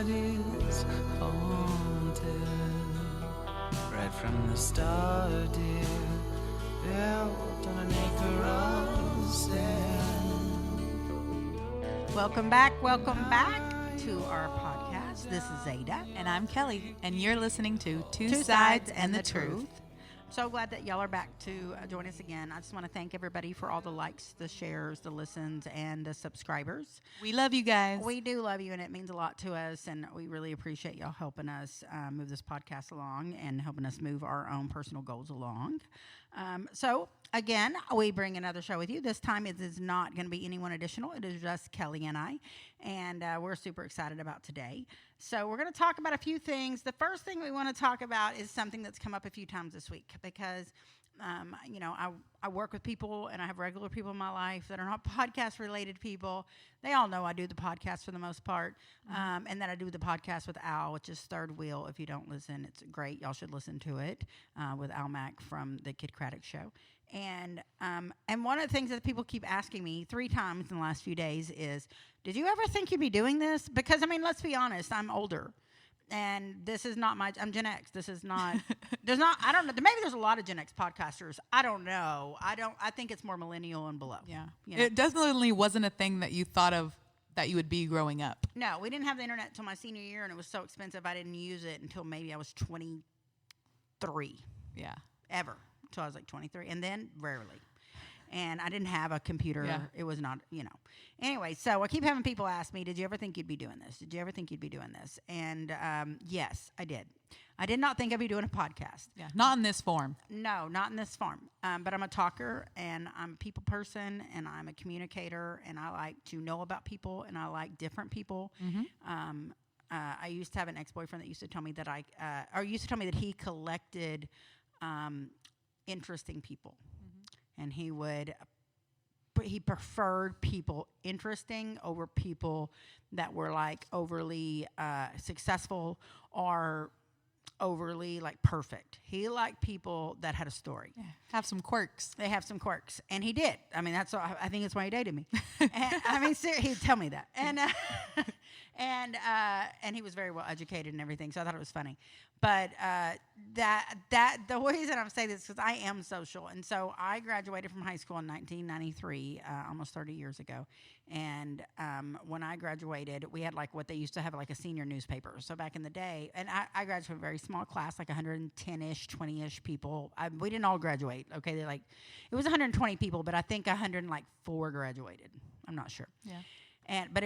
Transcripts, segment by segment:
is haunted. Right from the start, dear, built on an acre of sand. Welcome back to our podcast. This is Zada. And I'm Kelly, and you're listening to Two Two Sides and the Truth. So glad that y'all are back to join us again. I just want to thank everybody for all the likes, the shares, the listens, and the subscribers. We love you guys. We do love you, and it means a lot to us, and we really appreciate y'all helping us move this podcast along and helping us move our own personal goals along. So, again, we bring another show with you. This time it is not going to be anyone additional. It is just Kelly and I, and we're super excited about today. So we're going to talk about a few things. The first thing we want to talk about is something that's come up a few times this week because, I work with people and I have regular people in my life that are not podcast-related people. They all know I do the podcast for the most part, and that I do the podcast with Al, which is Third Wheel. If you don't listen, it's great. Y'all should listen to it with Al Mack from the Kid Craddock Show. And one of the things that people keep asking me 3 times in the last few days is, did you ever think you'd be doing this? Because, let's be honest, I'm older. And this is not I'm Gen X. This is not, I don't know. Maybe there's a lot of Gen X podcasters. I don't know. I think it's more millennial and below. Yeah. You know? It definitely wasn't a thing that you thought of that you would be growing up. No, we didn't have the internet until my senior year, and it was so expensive I didn't use it until maybe I was 23. Yeah. Ever. Until I was like 23. And then rarely. And I didn't have a computer. Yeah. It was not, Anyway, so I keep having people ask me, did you ever think you'd be doing this? Did you ever think you'd be doing this? And yes, I did. I did not think I'd be doing a podcast. Yeah. Not in this form. No, not in this form. But I'm a talker, and I'm a people person, and I'm a communicator, and I like to know about people, and I like different people. Mm-hmm. I used to have an ex-boyfriend that used to tell me that he collected interesting people. And he preferred people interesting over people that were like overly successful or overly like perfect. He liked people that had a story. Yeah. Have some quirks. They have some quirks. And he did. I think that's why he dated me. And, he'd tell me that. And he was very well educated and everything, so I thought it was funny. But the reason I'm saying this is because I am social, and so I graduated from high school in 1993, almost 30 years ago. And when I graduated, we had like what they used to have like a senior newspaper. So back in the day, and I graduated from a very small class, like 110-ish, 20-ish people. We didn't all graduate. Okay, it was 120 people, but I think 104 graduated. I'm not sure. Yeah. But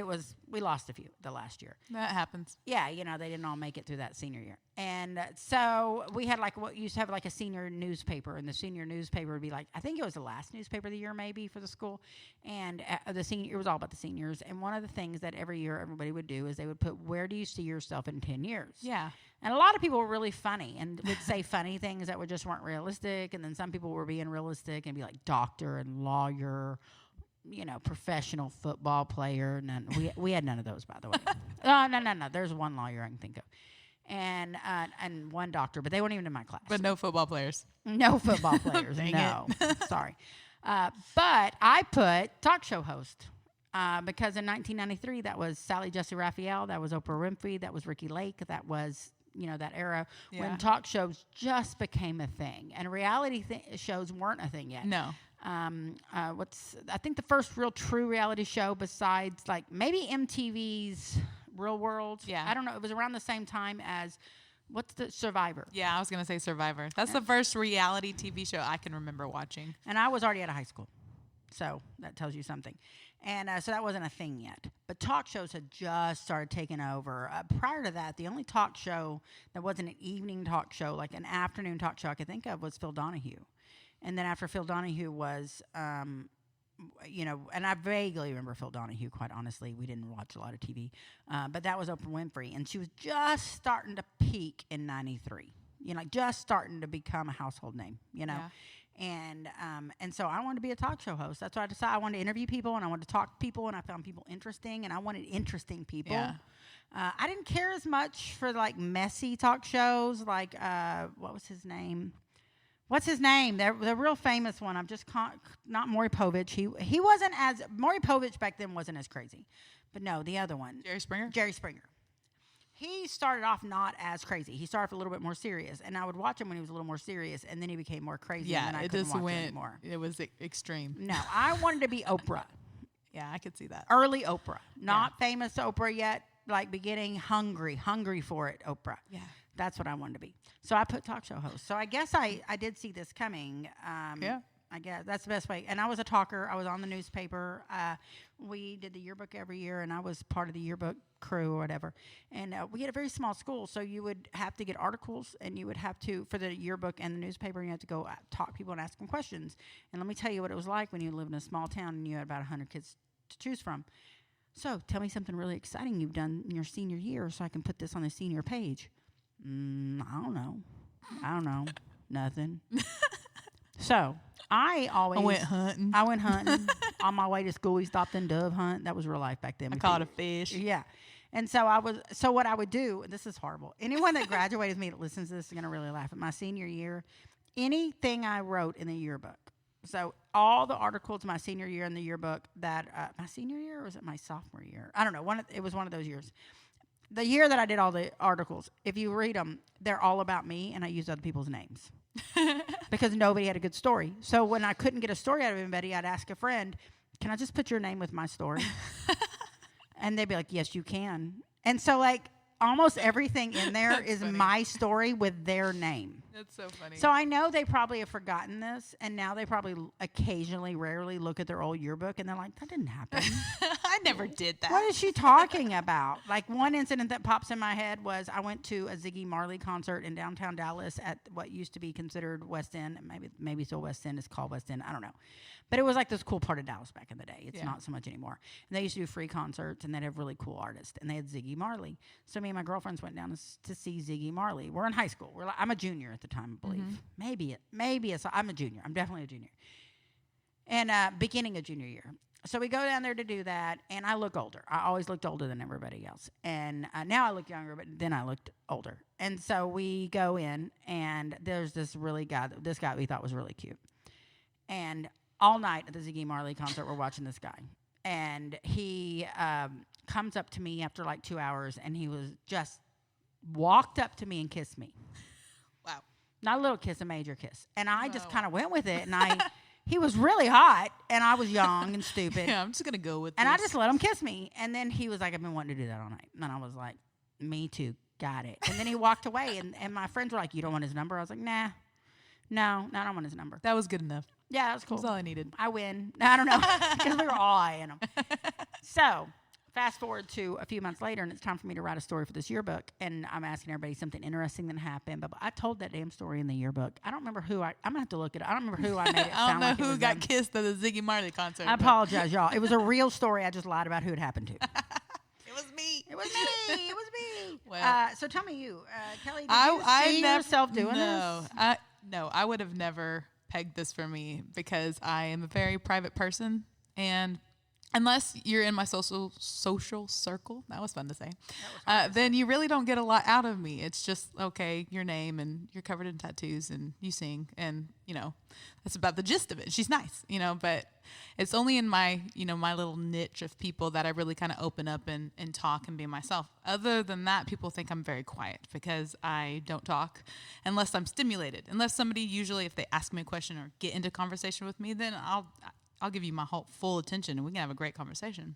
we lost a few the last year. That happens. Yeah, they didn't all make it through that senior year. And so we had like what used to have like a senior newspaper, and the senior newspaper would be like, I think it was the last newspaper of the year maybe for the school. And it was all about the seniors. And one of the things that every year everybody would do is they would put, where do you see yourself in 10 years? Yeah. And a lot of people were really funny and would say funny things that just weren't realistic. And then some people were being realistic and be like doctor and lawyer, professional football player. None. We had none of those, by the way. No. There's one lawyer I can think of, and one doctor, but they weren't even in my class. But no football players. No football players. No, sorry. But I put talk show host because in 1993 that was Sally Jesse Raphael, that was Oprah Winfrey, that was Ricky Lake, that was that era when talk shows just became a thing, and reality shows weren't a thing yet. No. I think the first real true reality show besides like maybe MTV's Real World. Yeah. I don't know. It was around the same time as what's the Survivor. Yeah, I was going to say Survivor. That's the first reality TV show I can remember watching. And I was already out of high school. So that tells you something. And so that wasn't a thing yet. But talk shows had just started taking over. Prior to that, the only talk show that wasn't an evening talk show, like an afternoon talk show I could think of was Phil Donahue. And then after Phil Donahue was, and I vaguely remember Phil Donahue, quite honestly. We didn't watch a lot of TV. But that was Oprah Winfrey. And she was just starting to peak in 93. Just starting to become a household name, Yeah. And so I wanted to be a talk show host. That's what I decided. I wanted to interview people, and I wanted to talk to people, and I found people interesting, and I wanted interesting people. Yeah. I didn't care as much for like messy talk shows, like what was his name? What's his name? The real famous one. I'm just not Maury Povich. He wasn't Maury Povich back then wasn't as crazy, but no, the other one. Jerry Springer. Jerry Springer. He started off not as crazy. He started off a little bit more serious, and I would watch him when he was a little more serious, and then he became more crazy. Yeah, and then I it couldn't just watch it went. anymore. It was extreme. No, I wanted to be Oprah, Yeah, I could see that. early Oprah, not famous Oprah yet, like beginning hungry for it, Oprah. Yeah. That's what I wanted to be. So I put talk show host. So I guess I did see this coming. Yeah. I guess that's the best way. And I was a talker. I was on the newspaper. We did the yearbook every year, and I was part of the yearbook crew or whatever. And we had a very small school, so you would have to get articles, and you would have to, for the yearbook and the newspaper, you had to go talk to people and ask them questions. And let me tell you what it was like when you lived in a small town and you had about 100 kids to choose from. So tell me something really exciting you've done in your senior year so I can put this on the senior page. I don't know. Nothing. So I went hunting. On my way to school. We stopped in dove hunt. That was real life back then. I caught a fish. Yeah. And so what I would do, and this is horrible. Anyone that graduated with me that listens to this is going to really laugh. At my senior year, anything I wrote in the yearbook. So all the articles my senior year in the yearbook that, my senior year, or was it my sophomore year? I don't know. It was one of those years. The year that I did all the articles, if you read them, they're all about me, and I used other people's names. Because nobody had a good story. So when I couldn't get a story out of anybody, I'd ask a friend, can I just put your name with my story? And they'd be like, yes, you can. And so, like, almost everything in there is funny. my story with their name. That's so funny. So I know they probably have forgotten this, and now they probably occasionally, rarely look at their old yearbook, and they're like, that didn't happen. I never did that. What is she talking about? Like, one incident that pops in my head was I went to a Ziggy Marley concert in downtown Dallas at what used to be considered West End. Maybe still West End. It's called West End. I don't know. But it was like this cool part of Dallas back in the day. It's not so much anymore. And they used to do free concerts, and they'd have really cool artists. And they had Ziggy Marley. So me and my girlfriends went down to see Ziggy Marley. We're in high school. I'm a junior at the time, I believe. I'm a junior. I'm definitely a junior. And beginning of junior year. So we go down there to do that, and I look older. I always looked older than everybody else. And now I look younger, but then I looked older. And so we go in, and there's this guy we thought was really cute. And all night at the Ziggy Marley concert, we're watching this guy. And he comes up to me after like 2 hours, and he was just walked up to me and kissed me. Wow. Not a little kiss, a major kiss. And I just kind of went with it, and he was really hot, and I was young and stupid. Yeah, I'm just going to go with and this. I just let him kiss me. And then he was like, I've been wanting to do that all night. And I was like, me too. Got it. And then he walked away, and my friends were like, you don't want his number? I was like, nah. No, I don't want his number. That was good enough. Yeah, that was cool. That's all I needed. I win. I don't know. Because we were all eyeing him. So, fast forward to a few months later, and it's time for me to write a story for this yearbook. And I'm asking everybody something interesting that happened. But I told that damn story in the yearbook. I don't remember who I'm going to have to look at it. I don't remember who I made it I don't sound know like it who was got them. kissed at the Ziggy Marley concert. I apologize, y'all. It was a real story. I just lied about who it happened to. It was me. It was me. It was me. Well, So tell me Kelly, did you see yourself doing this? No, I would have never pegged this for me because I am a very private person, and unless you're in my social circle, that was fun to say, then you really don't get a lot out of me. It's just, okay, your name, and you're covered in tattoos, and you sing, and, that's about the gist of it. She's nice, but it's only in my, my little niche of people that I really kind of open up and talk and be myself. Other than that, people think I'm very quiet because I don't talk unless I'm stimulated. Unless somebody, usually if they ask me a question or get into conversation with me, then I'll give you my whole full attention and we can have a great conversation.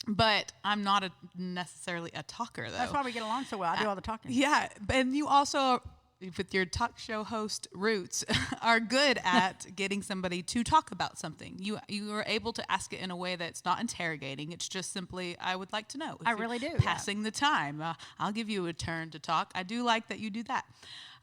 But I'm not necessarily a talker, though. That's why we get along so well. I do all the talking. Yeah, and you also, with your talk show host roots, are good at getting somebody to talk about something. You are able to ask it in a way that's not interrogating. It's just simply, I would like to know. I really do. Passing the time. I'll give you a turn to talk. I do like that you do that.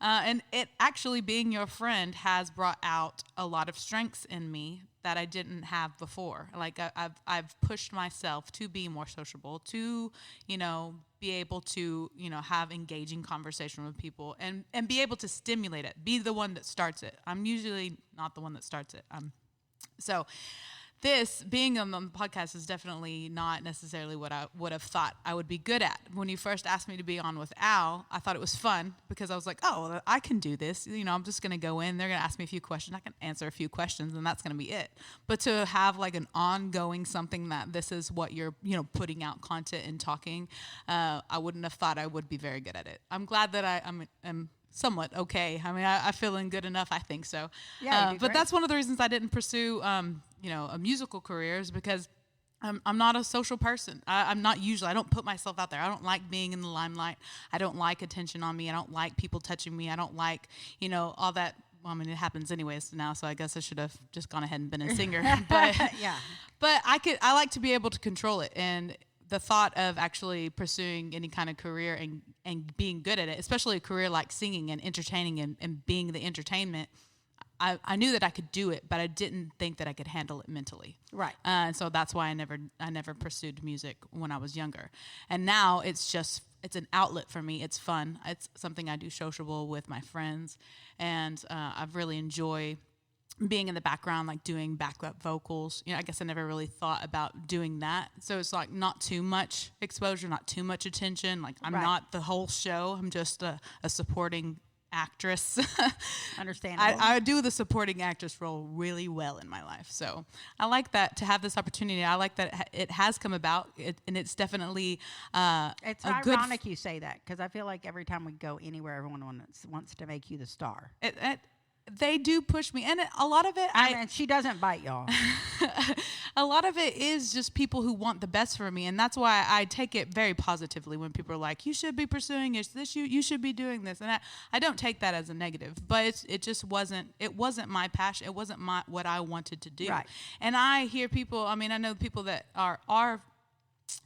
And it actually, being your friend, has brought out a lot of strengths in me that I didn't have before. Like I've pushed myself to be more sociable, to, be able to, have engaging conversation with people and be able to stimulate it, be the one that starts it. I'm usually not the one that starts it. So this being on the podcast is definitely not necessarily what I would have thought I would be good at. When you first asked me to be on with Al, I thought it was fun because I was like, oh, well, I can do this. You know, I'm just going to go in. They're going to ask me a few questions. I can answer a few questions, and that's going to be it. But to have like an ongoing something that this is what you're, you know, putting out content and talking, I wouldn't have thought I would be very good at it. I'm glad that I'm somewhat okay. I mean, I feeling good enough. I think so. Yeah, but that's one of the reasons I didn't pursue, you know, a musical career is because I'm not a social person. I'm not usually. I don't put myself out there. I don't like being in the limelight. I don't like attention on me. I don't like people touching me. I don't like, you know, all that. Well, I mean, it happens anyways now, so I guess I should have just gone ahead and been a singer. But Yeah. but I like to be able to control it, and the thought of actually pursuing any kind of career and being good at it, especially a career like singing and entertaining and being the entertainment, I knew that I could do it, but I didn't think that I could handle it mentally. Right. And so that's why I never pursued music when I was younger. And now it's an outlet for me. It's fun. It's something I do sociable with my friends, and I really enjoy being in the background, like doing backup vocals. You know, I guess I never really thought about doing that. So it's like not too much exposure, not too much attention. Like I'm not the whole show. I'm just a supporting actress. Understandable. I do the supporting actress role really well in my life. So I like that, to have this opportunity. I like that it has come about, and it's definitely it's ironic you say that, because I feel like every time we go anywhere, everyone wants to make you the star. They do push me, and a lot of it, I mean, she doesn't bite, y'all. a lot of it is just people who want the best for me, and that's why I take it very positively when people are like, "You should be pursuing this. You should be doing this," and I don't take that as a negative, but it just wasn't my passion. It wasn't what I wanted to do. Right. And I hear people. I mean, I know people that are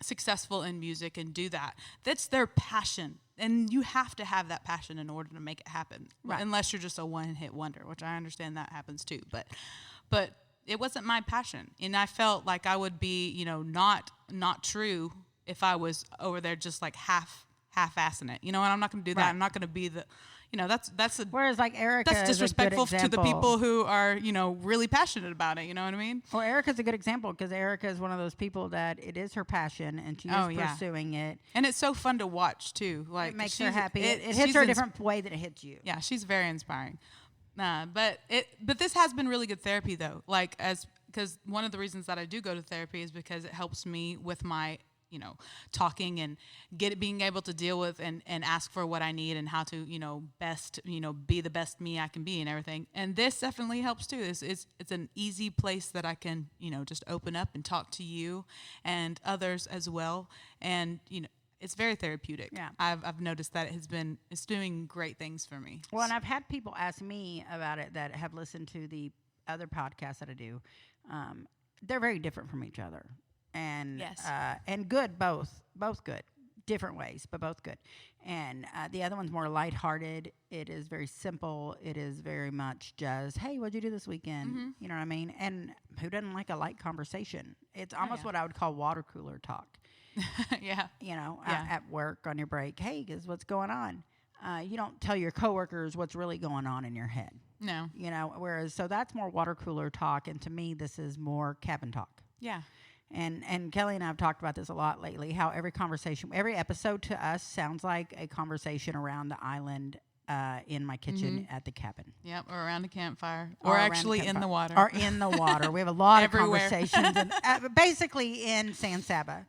successful in music and do that. That's their passion. And you have to have that passion in order to make it happen, right. Unless you're just a one-hit wonder, which I understand that happens too. But it wasn't my passion, and I felt like I would be, you know, not true if I was over there just like half-assing it, you know. And I'm not going to do that. Right. I'm not going to be the, you know, that's whereas like Erica, that's disrespectful is a good to the example. people who are, you know, really passionate about it. You know what I mean? Well, Erica's a good example, because Erica is one of those people that it is her passion, and she is pursuing it. And it's so fun to watch too. Like, it makes her happy. It hits she's her a different way than it hits you. Yeah, she's very inspiring. But this has been really good therapy though. Like, because one of the reasons that I do go to therapy is because it helps me with my, you know, talking and being able to deal with and ask for what I need and how to, you know, best, you know, be the best me I can be and everything. And this definitely helps too. It's an easy place that I can, you know, just open up and talk to you and others as well. And, you know, it's very therapeutic. Yeah. I've noticed that it's doing great things for me. Well, and I've had people ask me about it that have listened to the other podcasts that I do. They're very different from each other. And Yes. And good, both good, different ways, but both good. And the other one's more lighthearted. It is very simple. It is very much just, hey, what'd you do this weekend? Mm-hmm. You know what I mean? And who doesn't like a light conversation? It's almost what I would call water cooler talk. Yeah. You know, Yeah. at work on your break. Hey, guys, what's going on? You don't tell your coworkers what's really going on in your head. No. You know, whereas so that's more water cooler talk, and to me, this is more cabin talk. Yeah. And Kelly and I have talked about this a lot lately, how every episode to us sounds like a conversation around the island in my kitchen at the cabin. Yep, or around a campfire. Or actually in the water. Or in the water. We have a lot of Everywhere. conversations, and, basically in San Saba.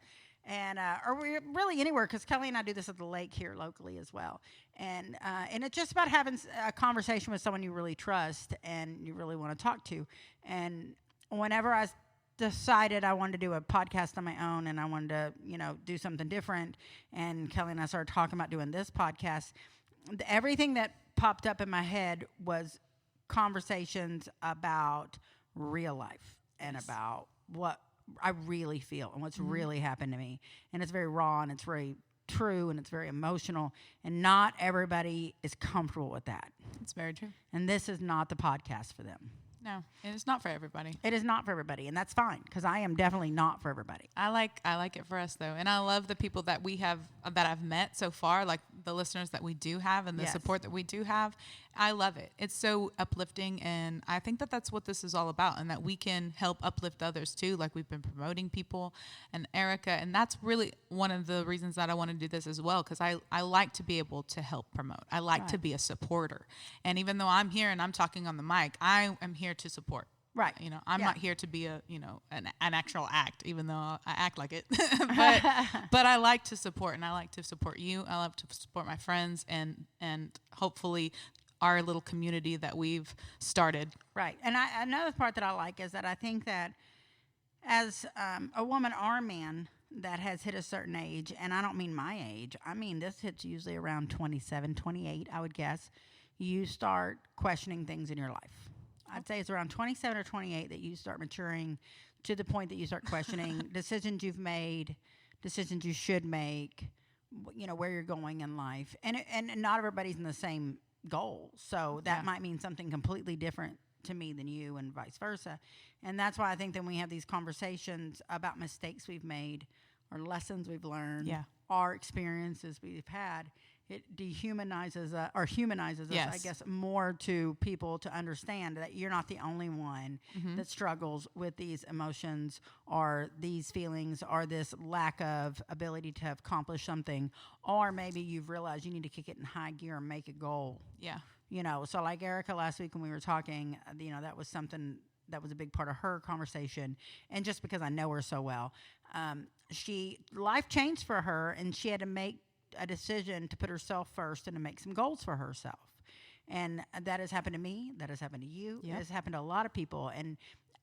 And or we're really anywhere, because Kelly and I do this at the lake here locally as well. And it's just about having a conversation with someone you really trust and you really want to talk to. And whenever I decided I wanted to do a podcast on my own and I wanted to, you know, do something different, and Kelly and I started talking about doing this podcast, everything that popped up in my head was conversations about real life and about what I really feel and what's really happened to me. And it's very raw and it's very true and it's very emotional, and not everybody is comfortable with that. It's very true. And this is not the podcast for them. No, and it's not for everybody. It is not for everybody, and that's fine, because I am definitely not for everybody. I like it for us though, and I love the people that we have that I've met so far, like the listeners that we do have and the Yes. support that we do have. I love it. It's so uplifting, and I think that that's what this is all about, and that we can help uplift others too, like we've been promoting people and Erica, and that's really one of the reasons that I want to do this as well, because I like to be able to help promote. I like to be a supporter, and even though I'm here and I'm talking on the mic, I am here to support. Right. You know, I'm not here to be a, an actual act, even though I act like it. but I like to support, and I like to support you. I love to support my friends, and hopefully our little community that we've started. Right. And another part that I like is that I think that as a woman or a man that has hit a certain age, and I don't mean my age, I mean this hits usually around 27, 28, I would guess, you start questioning things in your life. I'd say it's around 27 or 28 that you start maturing to the point that you start questioning decisions you've made, decisions you should make, where you're going in life. And not everybody's in the same goal. So that might mean something completely different to me than you, and vice versa. And that's why I think that when we have these conversations about mistakes we've made or lessons we've learned, our experiences we've had, it dehumanizes or humanizes us, I guess, more to people to understand that you're not the only one that struggles with these emotions or these feelings or this lack of ability to accomplish something. Or maybe you've realized you need to kick it in high gear and make a goal. Yeah. So like Erica last week when we were talking, that was something that was a big part of her conversation. And just because I know her so well, life changed for her, and she had to make a decision to put herself first and to make some goals for herself. And that has happened to me. That has happened to you. It has happened to a lot of people. And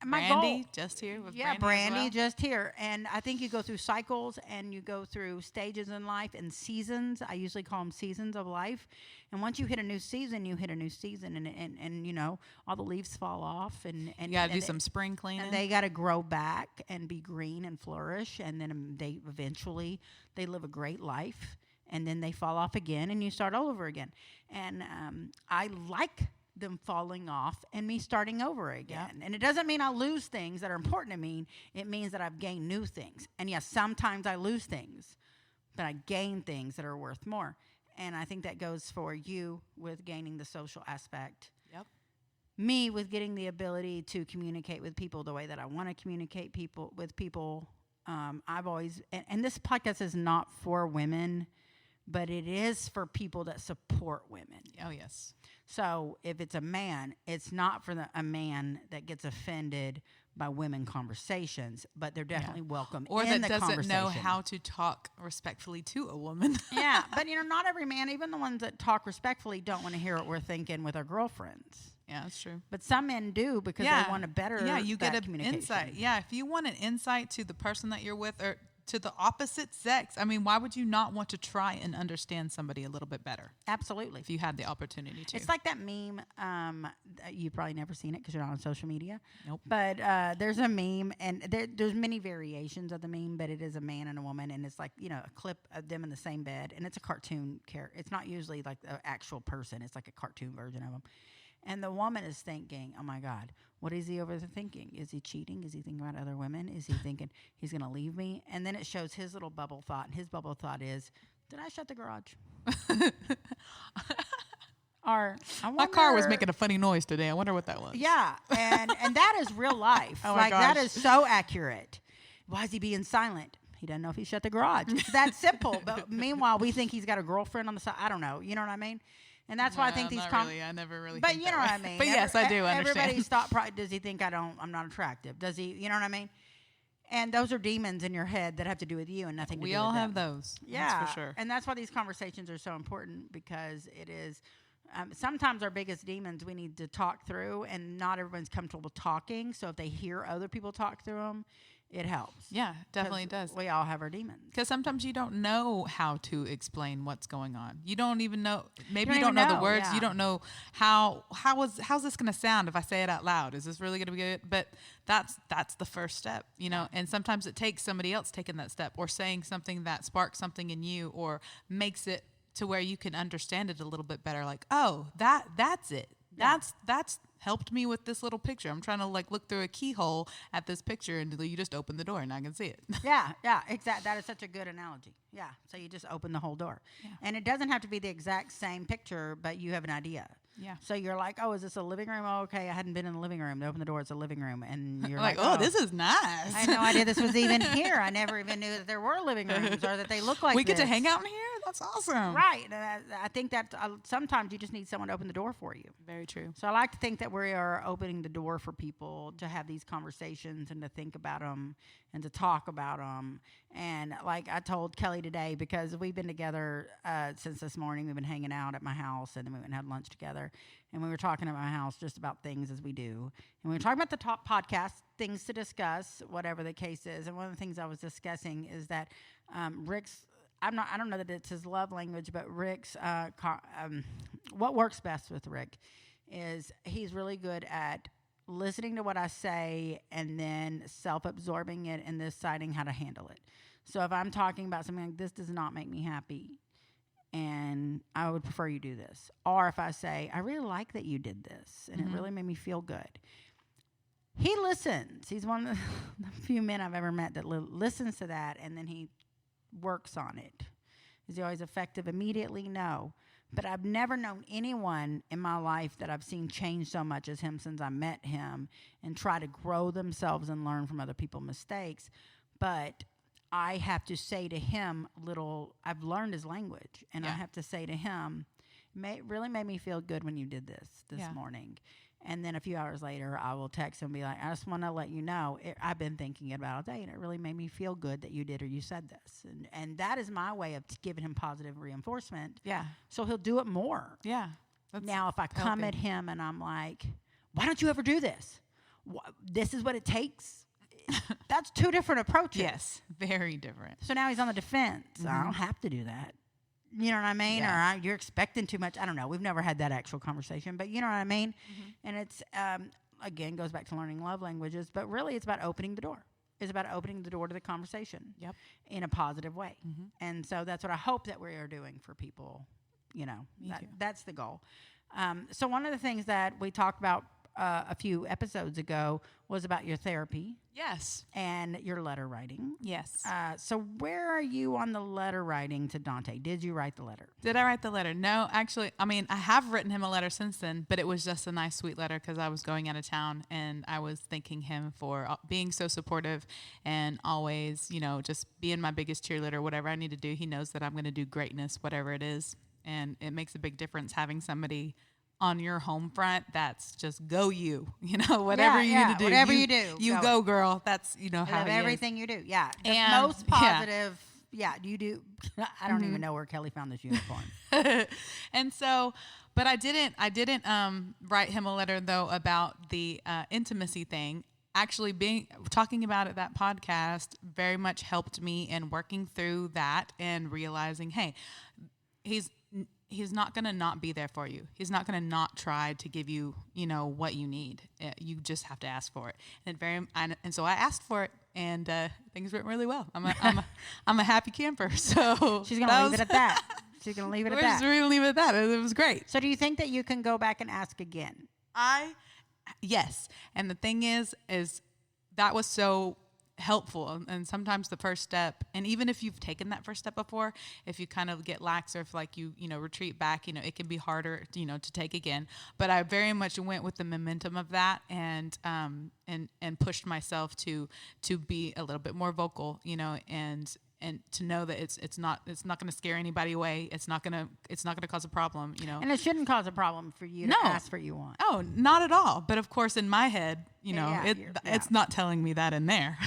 my Brandy goal, just here with Brandy just here. And I think you go through cycles and you go through stages in life and seasons. I usually call them seasons of life. And once you hit a new season, you hit a new season, and all the leaves fall off, and you gotta do some spring cleaning. And they gotta grow back and be green and flourish, and then they eventually live a great life. And then they fall off again, and you start all over again. And I like them falling off and me starting over again. Yeah. And it doesn't mean I lose things that are important to me. It means that I've gained new things. And yes, sometimes I lose things, but I gain things that are worth more. And I think that goes for you with gaining the social aspect. Yep. Me with getting the ability to communicate with people the way that I want to communicate with people. I've always, and this podcast is not for women, but it is for people that support women. Oh, yes. So if it's a man, it's not for a man that gets offended by women conversations, but they're definitely welcome or in that the doesn't know how to talk respectfully to a woman. Yeah, but not every man, even the ones that talk respectfully, don't want to hear what we're thinking with our girlfriends. Yeah, that's true. But some men do because they want a better you get an insight. Yeah, if you want an insight to the person that you're with or to the opposite sex, I mean, why would you not want to try and understand somebody a little bit better? Absolutely. If you had the opportunity to. It's like that meme. You've probably never seen it because you're not on social media. Nope. But there's a meme, and there's many variations of the meme, but it is a man and a woman, and it's like, a clip of them in the same bed, and it's a cartoon character. It's not usually like the actual person. It's like a cartoon version of them. And the woman is thinking, oh, my God, what is he over there thinking? Is he cheating? Is he thinking about other women? Is he thinking he's going to leave me? And then it shows his little bubble thought. And his bubble thought is, did I shut the garage? Or my car was making a funny noise today. I wonder what that was. Yeah. And that is real life. Oh, my gosh. That is so accurate. Why is he being silent? He doesn't know if he shut the garage. It's that simple. But meanwhile, we think he's got a girlfriend on the side. I don't know. You know what I mean? And that's why I think these really. I never really. But think you know what I mean. But yes, I do understand. Everybody's thought. Does he think I'm not attractive? Does he? You know what I mean? And those are demons in your head that have to do with you and nothing to do with them. We all have those. Yeah, that's for sure. And that's why these conversations are so important, because it is. Sometimes our biggest demons we need to talk through, and not everyone's comfortable talking. So if they hear other people talk through them, it helps. Yeah, definitely does. We all have our demons. Because sometimes you don't know how to explain what's going on. You don't even know. Maybe you don't know the words. Yeah. You don't know how's this going to sound if I say it out loud. Is this really going to be good? But that's the first step, And sometimes it takes somebody else taking that step or saying something that sparks something in you or makes it to where you can understand it a little bit better. Like, oh, that's it. Yeah. That's helped me with this little picture. I'm trying to look through a keyhole at this picture, and you just open the door and I can see it. Yeah, exactly. That is such a good analogy. Yeah, so you just open the whole door. Yeah. And it doesn't have to be the exact same picture, but you have an idea. Yeah. So you're like, oh, is this a living room? Oh, okay, I hadn't been in the living room. They open the door, it's a living room. And you're like, like, oh, this is nice. I had no idea this was even here. I never even knew that there were living rooms or that they look like we get this. to hang out in here? That's awesome. Right. And I think that sometimes you just need someone to open the door for you. Very true. So I like to think that we are opening the door for people to have these conversations and to think about them and to talk about them. And like I told Kelly today, because we've been together since this morning, we've been hanging out at my house, and then we went and had lunch together. And we were talking at my house just about things as we do. And we were talking about the top podcast, things to discuss, whatever the case is. And one of the things I was discussing is that Rick's, I don't know that it's his love language, but Rick's, what works best with Rick is he's really good at listening to what I say and then self-absorbing it and deciding how to handle it. So if I'm talking about something like, this does not make me happy, and I would prefer you do this. Or if I say, I really like that you did this, and it really made me feel good. He listens. He's one of the few men I've ever met that listens to that, and then he works on it. Is he always effective immediately? No. But I've never known anyone in my life that I've seen change so much as him since I met him and try to grow themselves and learn from other people's mistakes. But I have to say to him I've learned his language, and I have to say to him, it really made me feel good when you did this morning. And then a few hours later, I will text him and be like, I just want to let you know, I've been thinking about it all day, and it really made me feel good that you did or you said this. And that is my way of giving him positive reinforcement. Yeah. So he'll do it more. Yeah. Now, if I come at him and I'm like, why don't you ever do this? This is what it takes. That's two different approaches. Yes. Very different. So now he's on the defense. I don't have to do that. You know what I mean? Yeah. Or you're expecting too much. I don't know. We've never had that actual conversation, but you know what I mean? And it's, again, goes back to learning love languages, but really it's about opening the door. It's about opening the door to the conversation in a positive way. And so that's what I hope that we are doing for people. You know, that's the goal. So one of the things that we talked about a few episodes ago was about your therapy. Yes. And your letter writing. Yes. So where are you on the letter writing to Dante? Did you write the letter? Did I write the letter? No, actually, I mean, I have written him a letter since then, but it was just a nice, sweet letter because I was going out of town and I was thanking him for being so supportive and always, you know, just being my biggest cheerleader, whatever I need to do. He knows that I'm going to do greatness, whatever it is. And it makes a big difference having somebody on your home front that's just go you know, whatever you need to do. Whatever you do. You go, girl. That's, you know, how everything you do. Yeah. The and most positive. Yeah, you do. I don't even know where Kelly found this uniform. And so, but I didn't write him a letter though about the intimacy thing. Actually talking about it, that podcast very much helped me in working through that and realizing, hey, he's not going to not be there for you. He's not going to not try to give you, you know, what you need. You just have to ask for it. And so I asked for it, and things went really well. I'm a happy camper. So she's going to leave it at that. She's going to leave it at that. We're going to leave it at that. It was great. So do you think that you can go back and ask again? Yes. And the thing is that was so helpful, and sometimes the first step, and even if you've taken that first step before, if you kind of get lax or if like you retreat back, you know, it can be harder, you know, to take again. But I very much went with the momentum of that and pushed myself to be a little bit more vocal, you know, and to know that it's not going to scare anybody away. It's not going to cause a problem, you know. And it shouldn't cause a problem for you to ask for what you want. Oh, not at all. But of course, in my head, you know, it's not telling me that in there.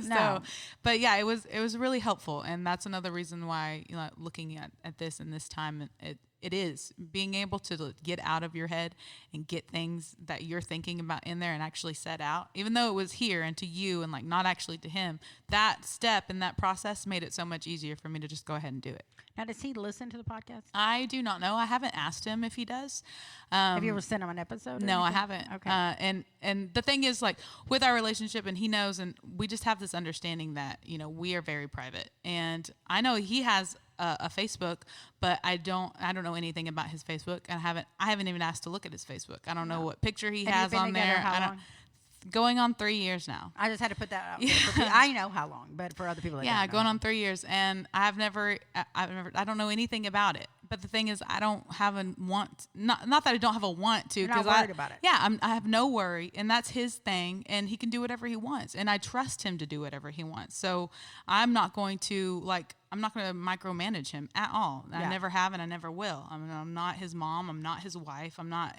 No. But yeah, it was really helpful, and that's another reason why, you know, looking at this in this time, it is being able to get out of your head and get things that you're thinking about in there and actually set out, even though it was here and to you and like not actually to him. That step in that process made it so much easier for me to just go ahead and do it. Now, does he listen to the podcast? I do not know. I haven't asked him if he does. Have you ever sent him an episode? No, I haven't. Okay. And the thing is, like, with our relationship, and he knows, and we just have this understanding that, you know, we are very private. And I know he has a Facebook, but I don't know anything about his Facebook, and I haven't even asked to look at his Facebook. I don't know what picture he has on there. How long? Going on 3 years now. I just had to put that out. Yeah. I know how long, but for other people that don't know. Going on 3 years, and I don't know anything about it, But the thing is, I don't have a want. Not that I don't have a want to. You're not worried about it. Yeah, I have no worry, and that's his thing, and he can do whatever he wants, and I trust him to do whatever he wants. So I'm not going to micromanage him at all. I never have, and I never will. I'm not his mom. I'm not his wife. I'm not.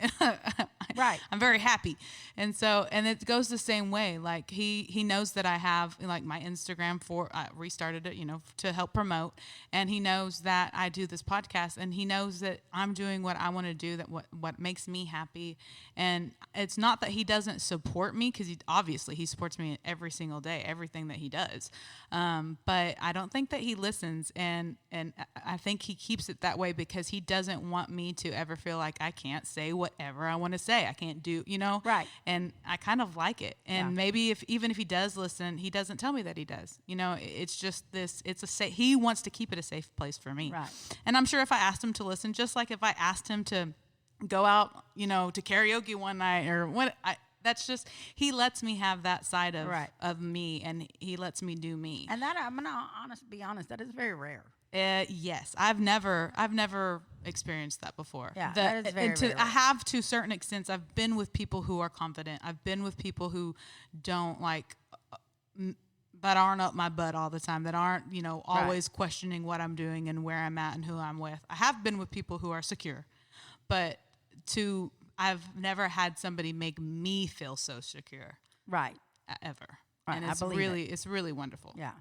Right. I'm very happy, and it goes the same way. Like he knows that I have like my Instagram I restarted it, to help promote, and he knows that I do this podcast, and he knows that I'm doing what I want to do, that what makes me happy. And it's not that he doesn't support me, because he supports me every single day, everything that he does. But I don't think that he listens, and I think he keeps it that way because he doesn't want me to ever feel like I can't say whatever I want to say. I can't do, Right. And I kind of like it. And maybe even if he does listen, he doesn't tell me that he does. It's just this. He wants to keep it a safe place for me. Right. And I'm sure if I asked him to listen, just like if I asked him to go out, to karaoke one night or what, that's just, he lets me have that side of me, and he lets me do me. And that, I'm gonna be honest, that is very rare. Yes, I've never experienced that before. Yeah, that is very rare. I have to certain extents. I've been with people who are confident. I've been with people who don't that aren't up my butt all the time, that aren't, always questioning what I'm doing and where I'm at and who I'm with. I have been with people who are secure, but I've never had somebody make me feel so secure. Right. Ever. Right. And it's really wonderful. Yeah.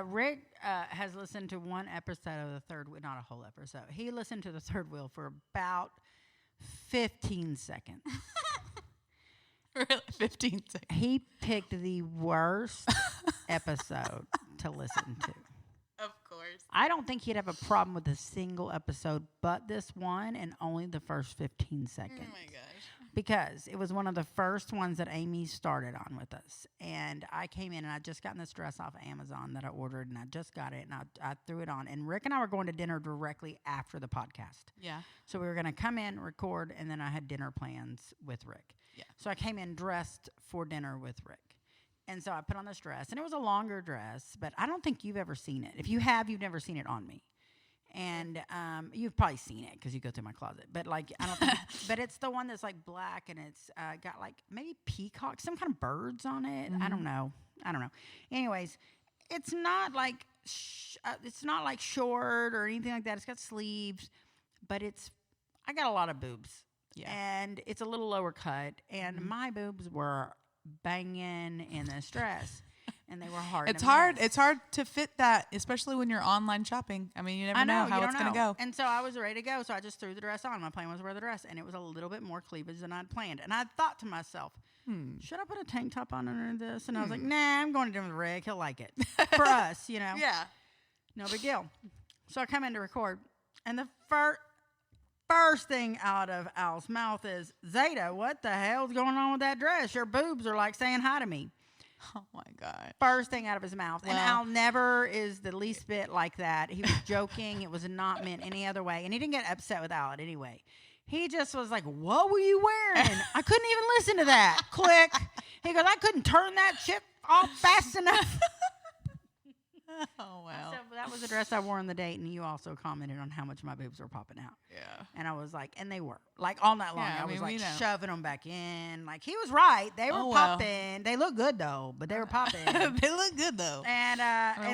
Rick has listened to one episode of the third wheel, not a whole episode. He listened to the third wheel for about 15 seconds. Really? 15 seconds. He picked the worst episode to listen to. Of course. I don't think he'd have a problem with a single episode but this one, and only the first 15 seconds. Oh my gosh. Because it was one of the first ones that Amy started on with us. And I came in, and I'd just gotten this dress off of Amazon that I ordered, and I just got it, and I threw it on. And Rick and I were going to dinner directly after the podcast. Yeah. So we were going to come in, record, and then I had dinner plans with Rick. Yeah. So I came in dressed for dinner with Rick. And so I put on this dress, and it was a longer dress, but I don't think you've ever seen it. If you have, you've never seen it on me. And you've probably seen it because you go through my closet. But I don't think but it's the one that's black, and it's got maybe peacocks, some kind of birds on it. Mm-hmm. I don't know. Anyways, it's not it's not short or anything like that. It's got sleeves, but I got a lot of boobs. Yeah. And it's a little lower cut, and my boobs were banging in this dress. And they were hard. It's hard. It's hard to fit that, especially when you're online shopping. I mean, you never know how it's going to go. And so I was ready to go. So I just threw the dress on. My plan was to wear the dress, and it was a little bit more cleavage than I'd planned. And I thought to myself, should I put a tank top on under this? And I was like, nah, I'm going to dinner with Rick. He'll like it for us, Yeah. No big deal. So I come in to record, and the first thing out of Al's mouth is, Zada, what the hell's going on with that dress? Your boobs are saying hi to me. Oh my God. First thing out of his mouth. And Al never is the least bit like that. He was joking. It was not meant any other way. And he didn't get upset with Al anyway. He just was like, what were you wearing? I couldn't even listen to that. Click. He goes, I couldn't turn that shit off fast enough. Oh, wow. So that was the dress I wore on the date, and you also commented on how much my boobs were popping out. Yeah. And I was like, and they were. All night long, Yeah, I was we know. shoving them back in. He was right. They were popping. They look good, though, but they were popping. They look good, though. And,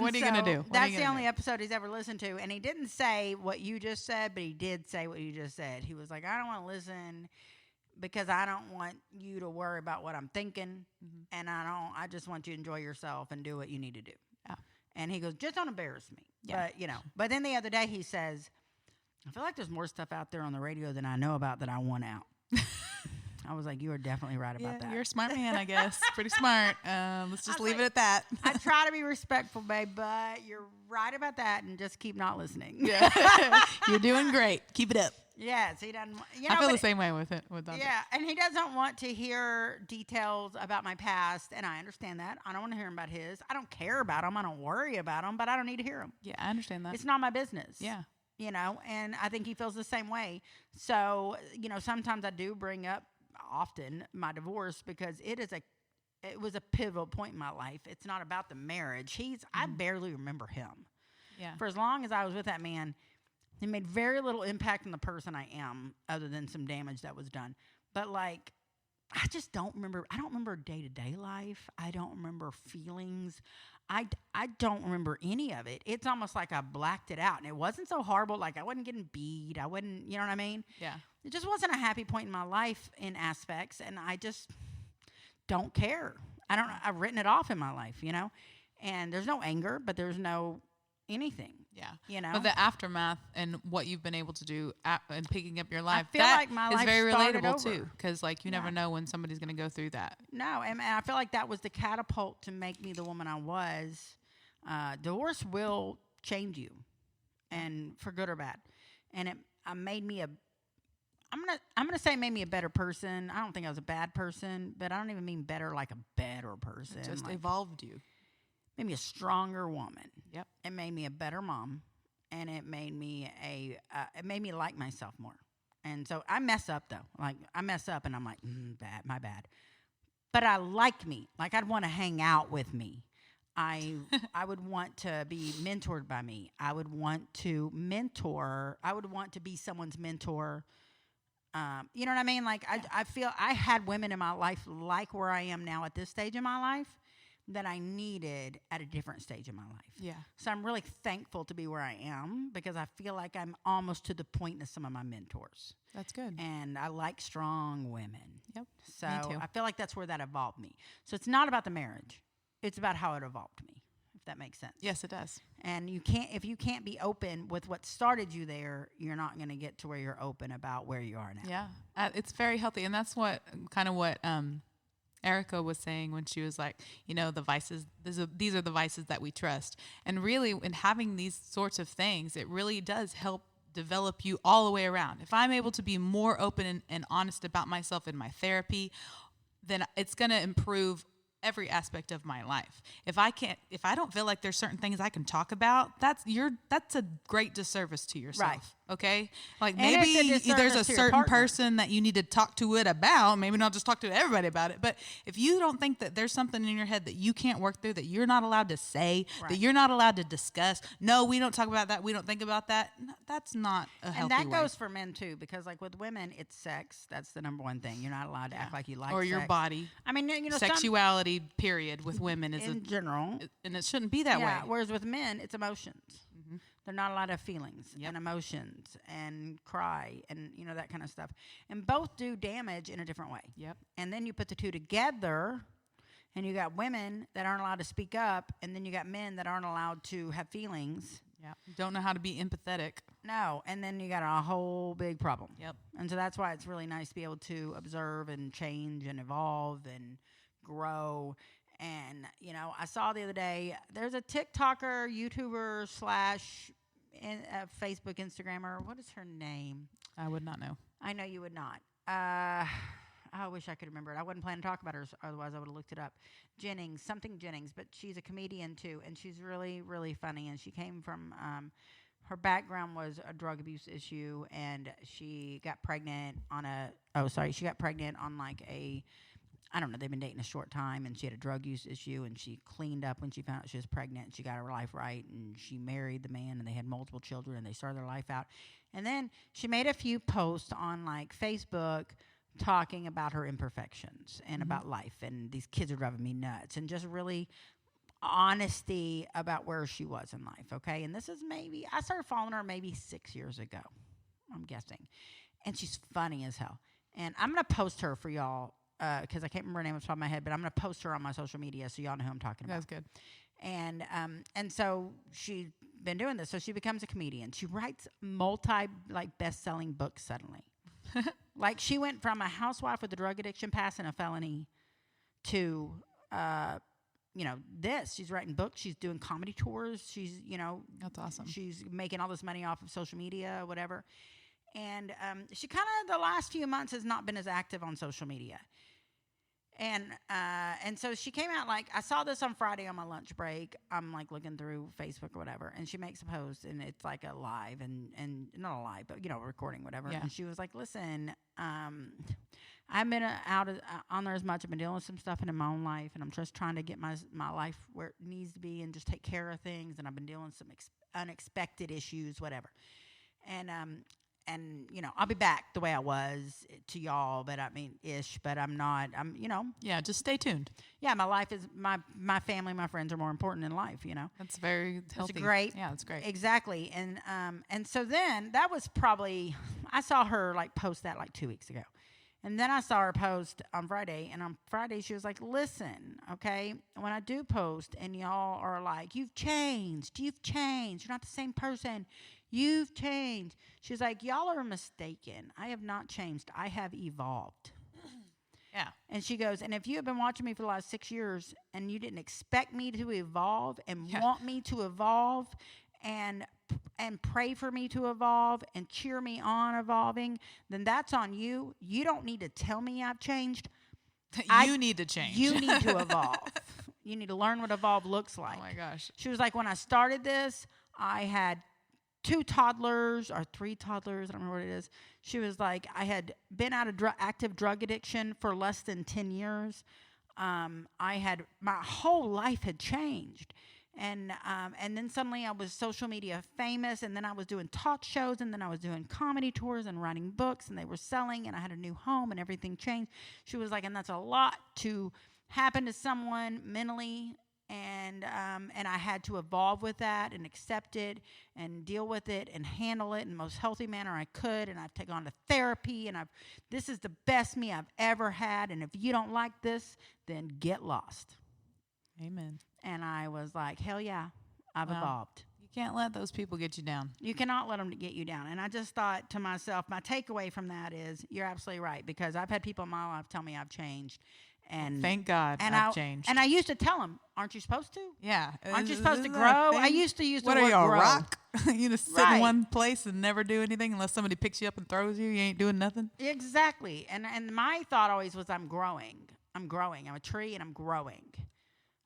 what are you going to do? That's the only episode he's ever listened to. And he didn't say what you just said, but he did say what you just said. He was like, I don't want to listen because I don't want you to worry about what I'm thinking. Mm-hmm. And I just want you to enjoy yourself and do what you need to do. Yeah. And he goes, just don't embarrass me. Yeah. But, but then the other day he says, I feel like there's more stuff out there on the radio than I know about that I want out. I was like, you are definitely right about that. You're a smart man, I guess. Pretty smart. Let's just leave it at that. I try to be respectful, babe, but you're right about that, and just keep not listening. Yeah. You're doing great. Keep it up. Yes, he doesn't. I feel the same way with it. Yeah, and he doesn't want to hear details about my past, and I understand that. I don't want to hear about his. I don't care about him. I don't worry about him, but I don't need to hear him. Yeah, I understand that. It's not my business. Yeah. And I think he feels the same way. So, sometimes I do bring up often my divorce because it was a pivotal point in my life. It's not about the marriage. I barely remember him. Yeah. For as long as I was with that man, It made very little impact on the person I am, other than some damage that was done. But like, I just don't remember. I don't remember day-to-day life. I don't remember feelings. I don't remember any of it. It's almost like I blacked it out. And it wasn't so horrible. Like, I wasn't getting beat. I wasn't, you know what I mean? Yeah. It just wasn't a happy point in my life in aspects. And I just don't care. I've written it off in my life, you know? And there's no anger, but there's no anything. Yeah. You know? But the aftermath and what you've been able to do and picking up your life, feel that like my is life very started relatable over. too. Because like you never know when somebody's going to go through that. No, and I feel like that was the catapult to make me the woman I was. Divorce will change you, and for good or bad. And it made me I'm gonna say it made me a better person. I don't think I was a bad person, but I don't even mean better like a better person. It just like, evolved you. made me a stronger woman. Yep. It made me a better mom, and it made me like myself more. And so I mess up though. Like I mess up, and I'm like, bad, my bad. But I like me. Like I'd want to hang out with me. I would want to be mentored by me. I would want to mentor. I would want to be someone's mentor. You know what I mean? Like I feel I had women in my life like where I am now at this stage in my life that I needed at a different stage in my life. Yeah. So I'm really thankful to be where I am because I feel like I'm almost to the point of some of my mentors. That's good. And I like strong women. Yep. So Me too. I feel like that's where that evolved me. So it's not about the marriage. It's about how it evolved me, if that makes sense. Yes, it does. And if you can't be open with what started you there, you're not going to get to where you're open about where you are now. Yeah. It's very healthy. And that's what Erica was saying when she was like, you know, the vices, these are the vices that we trust. And really, in having these sorts of things, it really does help develop you all the way around. If I'm able to be more open and honest about myself in my therapy, then it's going to improve every aspect of my life. If I don't feel like there's certain things I can talk about, that's a great disservice to yourself. Right. Okay? Like And it's a maybe disservice there's a to your certain partner. person that you need to talk to it about, maybe not just talk to everybody about it, but if you don't think that there's something in your head that you can't work through, that you're not allowed to say, Right. that you're not allowed to discuss, no, we don't talk about that, we don't think about that, that's not a healthy And that way. goes for men too, because like with women, it's sex. That's the number one thing. You're not allowed to act like you like or your sex. body. I mean, you know, some- Sexuality, period, with women is in general. and it shouldn't be that Yeah, way. whereas with men, it's emotions. Mm-hmm. They're not allowed to have feelings Yep. and emotions and cry and, you know, that kind of stuff. And both do damage in a different way. Yep. And then you put the two together, and you got women that aren't allowed to speak up, and then you got men that aren't allowed to have feelings. Yeah. Don't know how to be empathetic. No, and then you got a whole big problem. Yep. And so that's why it's really nice to be able to observe and change and evolve and grow. And, you know, I saw the other day, there's a TikToker, YouTuber / Facebook Instagrammer. What is her name? I would not know. I know you would not. I wish I could remember it. I wasn't planning to talk about her, otherwise I would have looked it up. Something Jennings, but she's a comedian too, and she's really, really funny. And she came from, her background was a drug abuse issue, and she got pregnant on like a, I don't know, they've been dating a short time, and she had a drug use issue, and she cleaned up when she found out she was pregnant. She got her life right, and she married the man, and they had multiple children, and they started their life out. And then she made a few posts on like Facebook talking about her imperfections and about life, and these kids are driving me nuts, and just really honesty about where she was in life, okay? And this is I started following her maybe 6 years ago, I'm guessing. And she's funny as hell. And I'm going to post her for y'all, because I can't remember her name off the top of my head, but I'm going to post her on my social media so y'all know who I'm talking about. That's good. And so she's been doing this. So she becomes a comedian. She writes best-selling books suddenly. Like she went from a housewife with a drug addiction past and a felony to, this. She's writing books. She's doing comedy tours. She's, That's awesome. she's making all this money off of social media, whatever. And she kind of, the last few months, has not been as active on social media. And so she came out, like, I saw this on Friday on my lunch break. I'm, like, looking through Facebook or whatever, and she makes a post, and it's, like, a live, and not a live, but, recording, whatever. Yeah. And she was like, listen, I've been on there as much. I've been dealing with some stuff in my own life, and I'm just trying to get my life where it needs to be and just take care of things, and I've been dealing with some unexpected issues, whatever. And you know, I'll be back the way I was to y'all, but I mean, but I'm not. I'm, you know. Yeah, just stay tuned. Yeah, my life is my family, my friends are more important in life. You know. That's very healthy. That's great. Yeah, that's great. Exactly, and so then that was probably I saw her like post that like 2 weeks ago. And then I saw her post on Friday, and on Friday she was like, listen, okay, when I do post and y'all are like, you're not the same person, you've changed. She's like, y'all are mistaken. I have not changed. I have evolved. Yeah. And she goes, and if you have been watching me for the last 6 years and you didn't expect me to evolve and want me to evolve and pray for me to evolve and cheer me on evolving, then that's on you. You don't need to tell me I've changed. You need to change. You need to evolve. You need to learn what evolve looks like. Oh my gosh. She was like, when I started this, I had 2 toddlers or 3 toddlers. I don't remember what it is. She was like, I had been out of active drug addiction for less than 10 years. My whole life had changed. And then suddenly I was social media famous, and then I was doing talk shows, and then I was doing comedy tours and writing books, and they were selling, and I had a new home, and everything changed. She was like, and that's a lot to happen to someone mentally, and I had to evolve with that and accept it and deal with it and handle it in the most healthy manner I could. And I've taken on to therapy, and this is the best me I've ever had. And if you don't like this, then get lost. Amen. And I was like, hell yeah, I've evolved. You can't let those people get you down. You cannot let them get you down. And I just thought to myself, my takeaway from that is you're absolutely right, because I've had people in my life tell me I've changed. And thank God I've changed. And I used to tell them, aren't you supposed to? Yeah. Aren't you supposed to grow? I used to use the word grow. What are you, a rock? You just sit Right. in one place and never do anything unless somebody picks you up and throws you. You ain't doing nothing. Exactly. And my thought always was I'm growing. I'm a tree and I'm growing.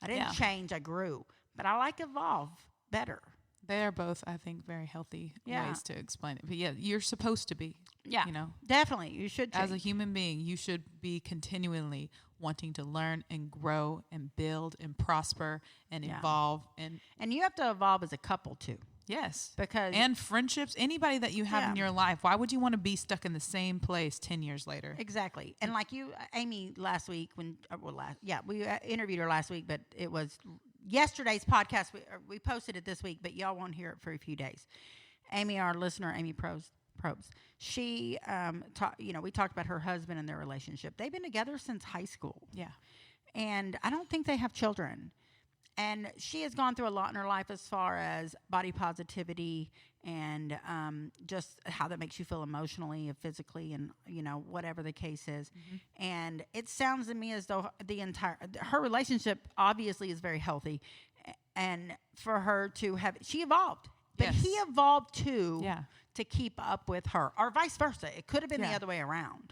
I didn't change, I grew. But I like evolve better. They are both, I think, very healthy ways to explain it. But yeah, you're supposed to be. Yeah, you know, definitely. You should change. as a human being, you should be continually wanting to learn and grow and build and prosper and evolve. And you have to evolve as a couple too. Yes. And friendships, anybody that you have in your life, why would you want to be stuck in the same place 10 years later? Exactly. And like you, Amy, last week, we interviewed her last week, but it was yesterday's podcast. We posted it this week, but y'all won't hear it for a few days. Amy, our listener, Amy Probst, she, we talked about her husband and their relationship. They've been together since high school. Yeah. And I don't think they have children. And she has gone through a lot in her life as far as body positivity and just how that makes you feel emotionally and physically and, whatever the case is. Mm-hmm. And it sounds to me as though her relationship obviously is very healthy. And for her to she evolved. But he evolved too to keep up with her, or vice versa. It could have been the other way around.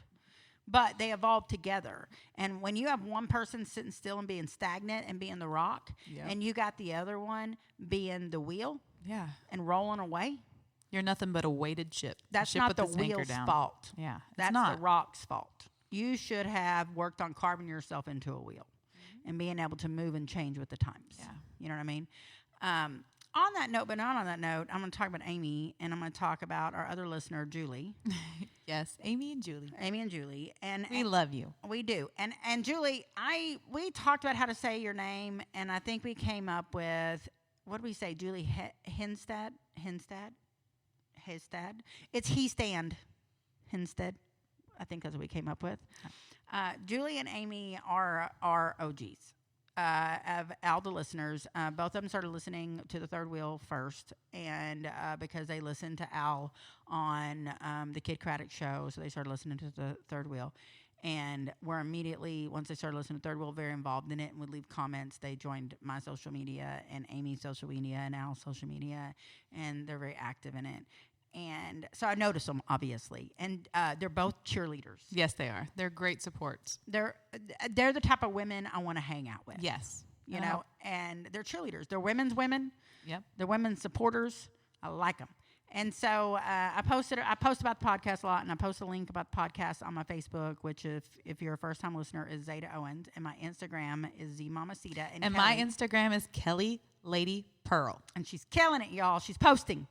But they evolved together. And when you have one person sitting still and being stagnant and being the rock, and you got the other one being the wheel and rolling away. You're nothing but a weighted ship. That's not the wheel's fault. Yeah. That's the rock's fault. You should have worked on carving yourself into a wheel and being able to move and change with the times. Yeah. You know what I mean? On that note, but not on that note, I'm going to talk about Amy, and I'm going to talk about our other listener, Julie. Yes, Amy and Julie. And we love you. We do. And Julie, we talked about how to say your name, and I think we came up with, what did we say, Julie Henstad? It's Hestand. Henstead. I think that's what we came up with. Julie and Amy are OGs. Of all the listeners, both of them started listening to the Third Wheel first, and because they listened to Al on the Kid Craddock show, so they started listening to the Third Wheel, and were immediately, once they started listening to Third Wheel, very involved in it and would leave comments. They joined my social media and Amy's social media and Al's social media, and they're very active in it. And so I noticed them, obviously. And they're both cheerleaders. Yes, they are. They're great supports. They're the type of women I want to hang out with. Yes. You know, and they're cheerleaders. They're women's women. Yep. They're women's supporters. I like them. And so I post about the podcast a lot, and I post a link about the podcast on my Facebook, which if you're a first-time listener, is Zada Owens. And my Instagram is ZMamaCita. And my Instagram is Kelly Lady Pearl. And she's killing it, y'all. She's posting.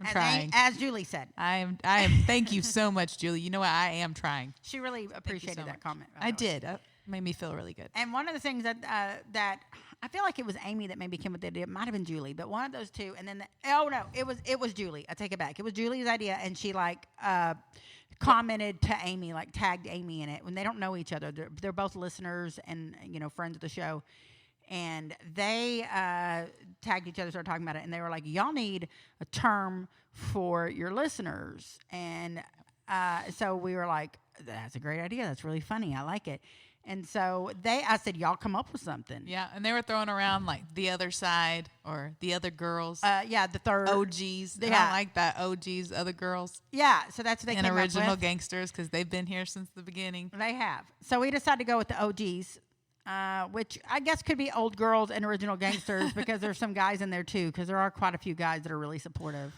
I'm trying. As Julie said. I am. Thank you so much, Julie. You know what? I am trying. She really appreciated so that much. comment. I did. That made me feel really good. And one of the things that I feel like it was Amy that maybe came with the idea. It might have been Julie, but one of those two. And then it was Julie. I take it back. It was Julie's idea, and she commented to Amy, like tagged Amy in it when they don't know each other. They're both listeners and friends of the show. And they tagged each other, started talking about it, and they were like, y'all need a term for your listeners. And so we were like, that's a great idea. That's really funny. I like it. And so I said, y'all come up with something. Yeah, and they were throwing around like the other side or the other girls. The third. OGs. They Yeah. don't like that. OGs, other girls. Yeah, so that's what they And came original up with. gangsters because they've been here since the beginning. They have. So we decided to go with the OGs. Which I guess could be old girls and original gangsters because there's some guys in there too, because there are quite a few guys that are really supportive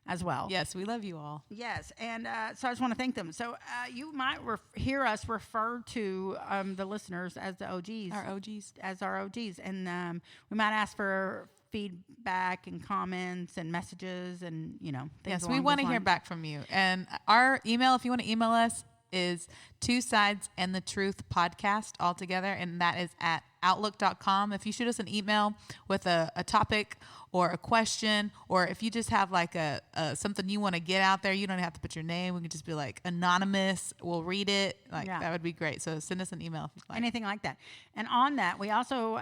as well. Yes, we love you all. Yes, and so I just want to thank them. So you might hear us refer to the listeners as the OGs. Our OGs. As our OGs. And we might ask for feedback and comments and messages and, things Yes, we along want those to hear lines. back from you. And our email, if you want to email us, is Two Sides and the Truth podcast all together, and that is at outlook.com. If you shoot us an email with a topic or a question, or if you just have like a something you want to get out there, you don't have to put your name. We can just be like anonymous. We'll read it. That would be great. So send us an email if you'd like. Anything like that. And on that, we also,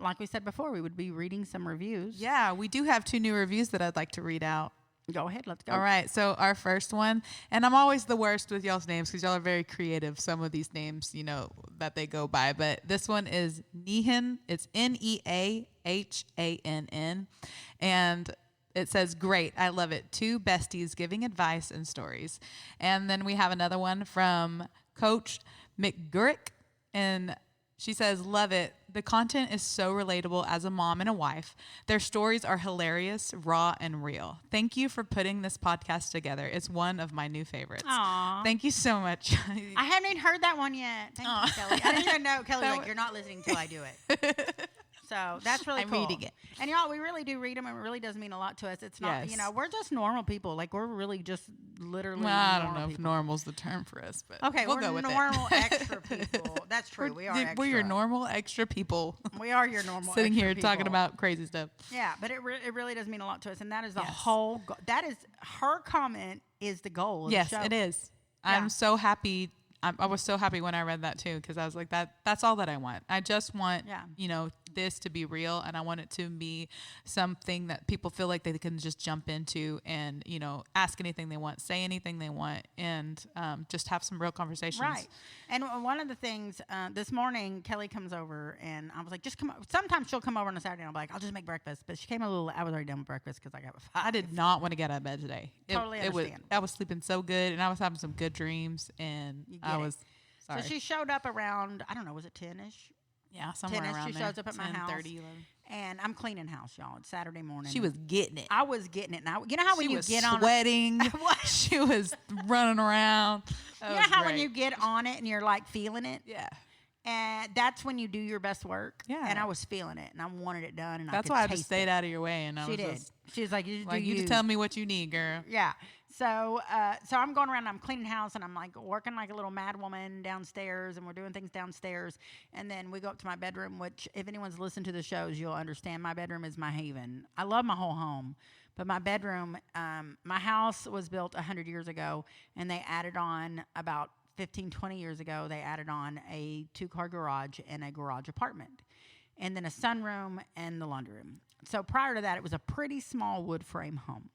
like we said before, we would be reading some reviews. Yeah, we do have 2 new reviews that I'd like to read out. Go ahead. Let's go. All right. So our first one, and I'm always the worst with y'all's names because y'all are very creative. Some of these names, that they go by. But this one is Nehan. It's Neahann. And it says, great. I love it. 2 besties giving advice and stories. And then we have another one from Coach McGurrick. And she says, love it. The content is so relatable as a mom and a wife. Their stories are hilarious, raw, and real. Thank you for putting this podcast together. It's one of my new favorites. Aww. Thank you so much. I haven't even heard that one yet. Thank you, Kelly. I didn't even know. Kelly's like, you're not listening until I do it. So that's really I'm cool. reading it. And y'all, we really do read them, and it really does mean a lot to us. It's not, Yes. we're just normal people. Like, we're really just literally Well, I don't normal know if people. normal's the term for us, but Okay, we'll we're go with normal it. extra people. That's true. We are extra. We're your normal extra people We are your normal sitting extra here talking people. about crazy stuff. Yeah, but it really does mean a lot to us, and that is the Yes. whole. That is her comment is the goal. Of Yes, the show. it is. Yeah. I'm so happy. I was so happy when I read that too, because I was like, that's all that I want. I just want, this to be real, and I want it to be something that people feel like they can just jump into and, ask anything they want, say anything they want, and just have some real conversations. Right. And one of the things, this morning, Kelly comes over, and I was like, just come over. Sometimes she'll come over on a Saturday, and I'm like, I'll just make breakfast. But she came I was already done with breakfast because I got 5. I did not want to get out of bed today. Totally understand. I was sleeping so good, and I was having some good dreams, and I was sorry. So she showed up around, I don't know, was it 10-ish? Yeah, somewhere 10-ish, around she there. shows up at my house. 10:30, 11. And I'm cleaning house, y'all. It's Saturday morning. She was getting it. I was getting it. Now, you know how when She you was get on sweating. What? She was running around. That you know was how when great. you get on it and you're like feeling it? Yeah. And that's when you do your best work. Yeah. And I was feeling it, and I wanted it done, and That's I why I could just taste stayed it. out of your way, and I She was did. just She was like, "You like, do you you." tell me what you need, girl. Yeah. So I'm going around and I'm cleaning house, and I'm like working like a little mad woman downstairs, and we're doing things downstairs. And then we go up to my bedroom, which if anyone's listened to the shows, you'll understand my bedroom is my haven. I love my whole home, but my bedroom, my house was built 100 years ago, and they added on about 15, 20 years ago, they added on a 2-car garage and a garage apartment, and then a sunroom and the laundry room. So prior to that, it was a pretty small wood frame home.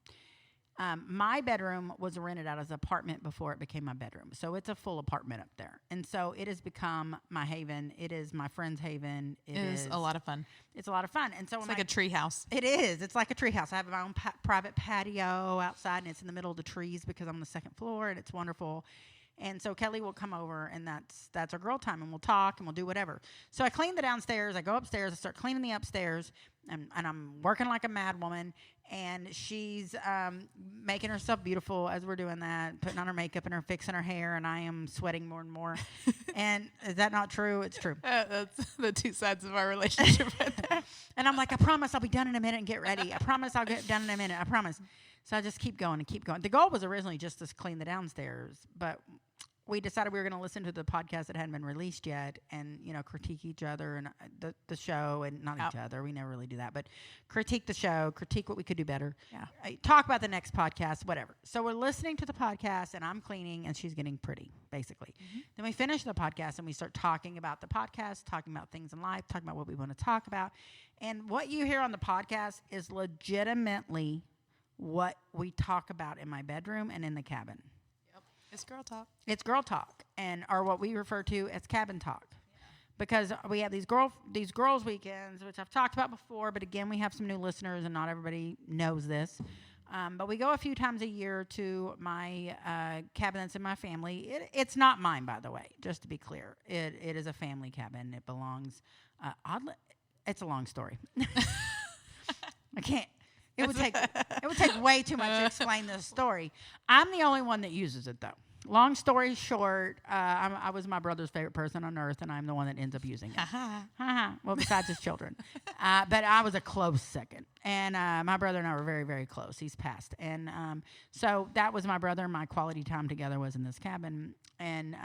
My bedroom was rented out as an apartment before it became my bedroom. So it's a full apartment up there. And so it has become my haven. It is my friend's haven. It is a lot of fun. It's a lot of fun. And so It's like a tree house. it is. It's like a tree house. I have my own private patio outside, and it's in the middle of the trees because I'm on the 2nd floor, and it's wonderful. And so Kelly will come over, and that's our girl time, and we'll talk, and we'll do whatever. So I clean the downstairs. I go upstairs. I start cleaning the upstairs, and I'm working like a mad woman, and she's making herself beautiful as we're doing that, putting on her makeup and her fixing her hair, and I am sweating more and more. And is that not true? It's true. That's the two sides of our relationship right there. And I'm like, I promise I'll be done in a minute and get ready. I promise I'll get done in a minute. I promise. So I just keep going and keep going. The goal was originally just to clean the downstairs, but we decided we were going to listen to the podcast that hadn't been released yet and, critique each other and the show and not each other. We never really do that, but critique the show, critique what we could do better. Yeah. Talk about the next podcast, whatever. So we're listening to the podcast and I'm cleaning and she's getting pretty, basically. Mm-hmm. Then we finish the podcast and we start talking about the podcast, talking about things in life, talking about what we want to talk about. And what you hear on the podcast is legitimately what we talk about in my bedroom and in the cabin. It's girl talk. It's girl talk, or what we refer to as cabin talk, because we have these girls weekends, which I've talked about before. But again, we have some new listeners, and not everybody knows this. But we go a few times a year to my cabin that's in my family. It's not mine, by the way, just to be clear. It is a family cabin. It belongs. Oddly, it's a long story. I can't. It would take way too much to explain this story. I'm the only one that uses it, though. Long story short, I was my brother's favorite person on earth, and I'm the one that ends up using it. Well, besides his children. But I was a close second. And my brother and I were very, very close. He's passed. And so that was my brother. My quality time together was in this cabin. And